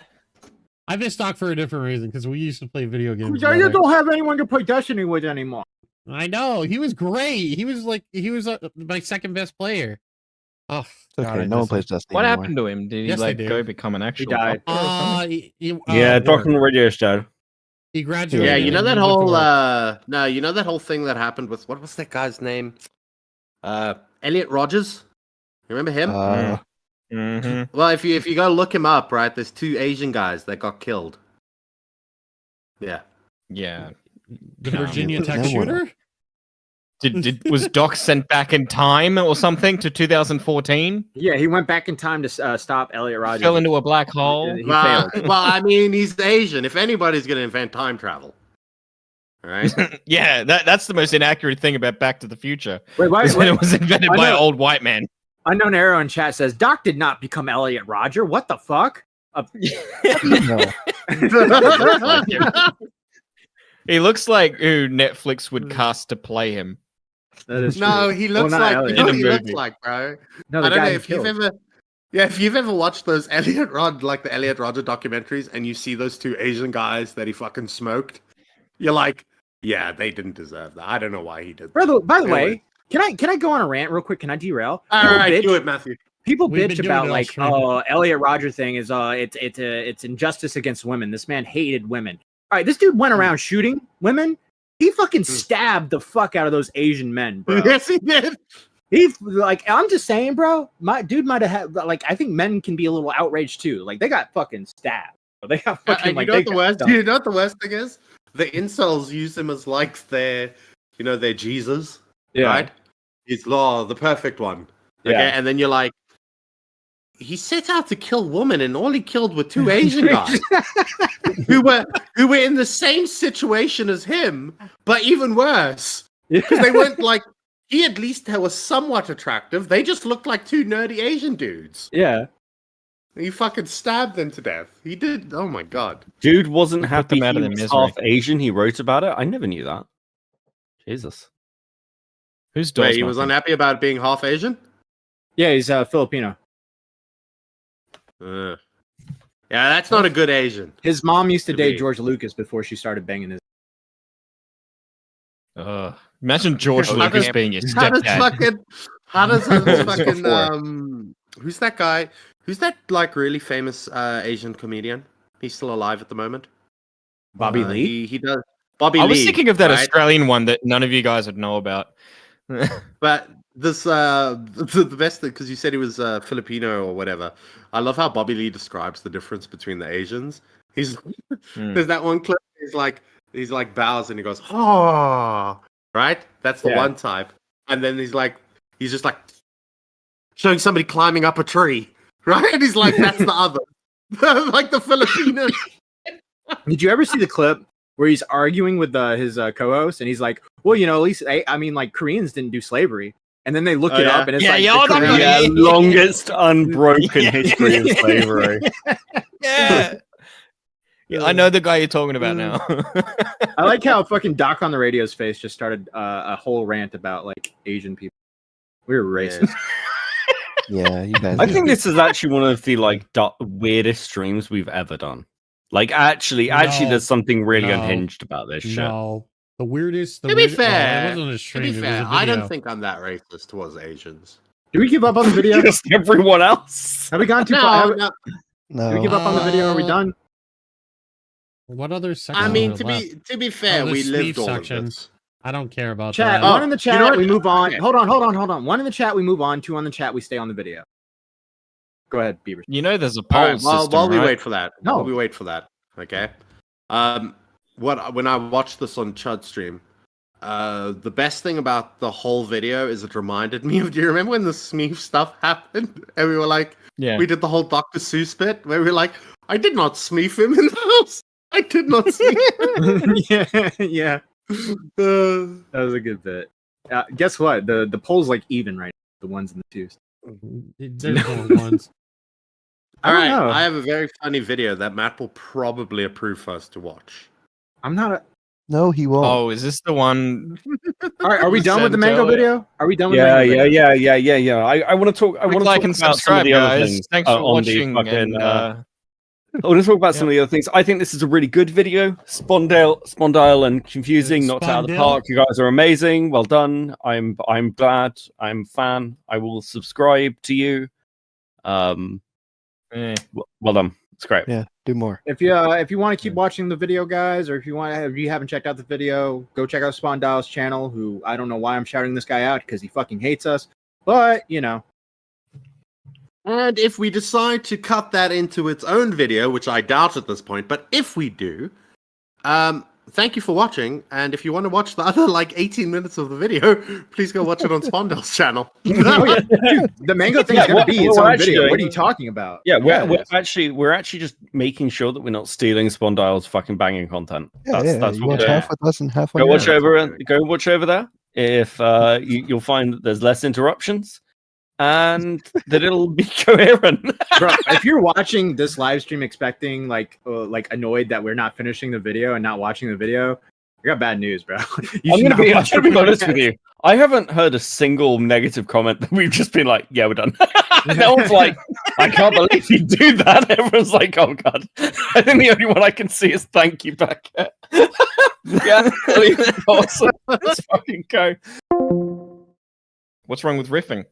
I missed Doc for a different reason, because we used to play video games You together. don't have anyone to play Destiny with anymore. I know. He was great. He was my second best player. Oh, It's okay. No one plays Destiny What anymore. happened to him? Did he Yes, like they do. go become an actual? died. Yeah, Doc on the radio show. He graduated. Yeah, you know and that he went to whole work. no, you know that whole thing that happened with what was that guy's name? Elliot Rogers. You remember him? Well, if you go look him up, right, there's 2 Asian guys that got killed. Yeah. Yeah. The Virginia Tech No one. shooter? Was Doc sent back in time or something to 2014? Yeah, he went back in time to stop Elliot Rogers. Fell into a black hole. He failed. Well, I mean, he's Asian. If anybody's gonna invent time travel, all right? Yeah, that's the most inaccurate thing about Back to the Future. Wait, why? Is that it was invented by an old white man. Unknown Arrow in chat says Doc did not become Elliot Roger. What the fuck? He looks like who Netflix would cast to play him. That is No, true. he looks Well, not like Elliot. you know what In he a looks movie. like, bro. No, I the don't know guy if you've killed. ever. Yeah, if you've ever watched those Elliot Roger documentaries and you see those 2 Asian guys that he fucking smoked, you're like, Yeah, they didn't deserve that. I don't know why he did. By the Anyway. way, can I go on a rant real quick? Can I derail? All People right, bitch- do it, Matthew. People We've bitch been doing about it all like, stream. Elliot Roger thing is it's injustice against women. This man hated women. All right, this dude went around shooting women. He fucking stabbed the fuck out of those Asian men, bro. Yes, he did. He like, I'm just saying, bro. My dude might have had like, I think men can be a little outraged too. Like they got fucking stabbed. They got fucking And like. you know they what the got worst? stumped. You know what the worst thing is? The incels use him as like their Jesus. Yeah. Right? He's law, the perfect one. Okay, Yeah. and then you're like, he set out to kill women, and all he killed were 2 Asian guys who were in the same situation as him, but even worse. Because they weren't like, he at least was somewhat attractive. They just looked like 2 nerdy Asian dudes. Yeah. He fucking stabbed them to death. He did. Oh my god. Dude wasn't Put happy them out he of their was misery. half Asian. He wrote about it. I never knew that. Jesus. Who's Wait, he was unhappy about being half Asian? Yeah, he's Filipino. Yeah, that's not a good Asian. His mom used to To date be. George Lucas before she started banging his. Imagine George How Lucas does- being your How does stepdad. who's that guy? Who's that like really famous Asian comedian? He's still alive at the moment. Bobby Lee? He does. Bobby I was Lee, thinking of that right? Australian one that none of you guys would know about. But this the best thing, because you said he was Filipino or whatever. I love how Bobby Lee describes the difference between the Asians. He's there's that one clip. He's like bows and he goes, oh, right. That's the Yeah. one type. And then he's just like showing somebody climbing up a tree, right? And he's like, that's the other, like the Filipino. Did you ever see the clip where he's arguing with his co-host and he's like, well, at least I mean, like Koreans didn't do slavery, and then they look it up and it's like the longest unbroken history of slavery. Yeah. I know the guy you're talking about now. I like how fucking Doc on the Radio's face just started a whole rant about like Asian people. We were racist. Yeah, you guys. I think this is actually one of the like weirdest streams we've ever done. Like actually, there's something really unhinged about this shit. No, the weirdest. To be fair, well, it wasn't a stream, to be it was fair, a I don't video. think I'm that racist towards Asians. Do we give up on the video? Just everyone else. Have we gone too No, far? no. No. Do we give up on the video? Are we done? What other section? I mean, are to left? be fair, Oh, the we lived Sneef all of section. this. I don't care about Chat. that. One in the chat. you know what? We move on. Okay. Hold on. One in the chat. We move on. 2 on the chat. We stay on the video. Go ahead, Beaver. You know, there's a All poll right, system, while we right? wait for that. No. While we wait for that. Okay. When I watched this on Chud stream, the best thing about the whole video is it reminded me of. Do you remember when the Smeef stuff happened? And we were like, Yeah. we did the whole Dr. Seuss bit where we were like, I did not Smeef him in the house. I did not Smeef him. yeah. That was a good bit. Guess what? The poll's like even right now, the ones and the twos. There's no ones. I All don't right, know. I have a very funny video that Matt will probably approve for us to watch. I'm not a. No, he won't. Oh, is this the one? All right, are we done with the mango Sent video? Are we done with Yeah, the mango video? yeah. I want to talk. I want to like talk and about some of subscribe, the other guys. things. Thanks for on the watching. fucking, And, I want to talk about some of the other things. I think this is a really good video. Spondyle and confusing, knocked out of the Spondyle? park. You guys are amazing. Well done. I'm glad. I'm a fan. I will subscribe to you. Well done. It's great. Yeah, do more. If you want to keep watching the video, guys, or if you haven't checked out the video, go check out Spondyles' channel. Who I don't know why I'm shouting this guy out because he fucking hates us, but And if we decide to cut that into its own video, which I doubt at this point, but if we do, thank you for watching. And if you want to watch the other 18 minutes of the video, please go watch it on Spondyles' channel. Oh, yeah. Dude, the mango thing's gonna be its own video. doing- What are you talking about? Yeah, it we're is. actually just making sure that we're not stealing Spondyle's fucking banging content. Yeah, That's you what watch we're doing. half with us and half on Go your watch own. go watch over there. If you'll find that there's less interruptions and that it'll be coherent. Bro, if you're watching this live stream expecting like annoyed that we're not finishing the video and not watching the video, you got bad news, bro. I'm gonna be honest with you. I haven't heard a single negative comment that we've just been like, yeah, we're done. No one's like, I can't believe you do that. Everyone's like, oh god. I think the only one I can see is thank you back. Yeah, awesome. Let's fucking go. What's wrong with riffing?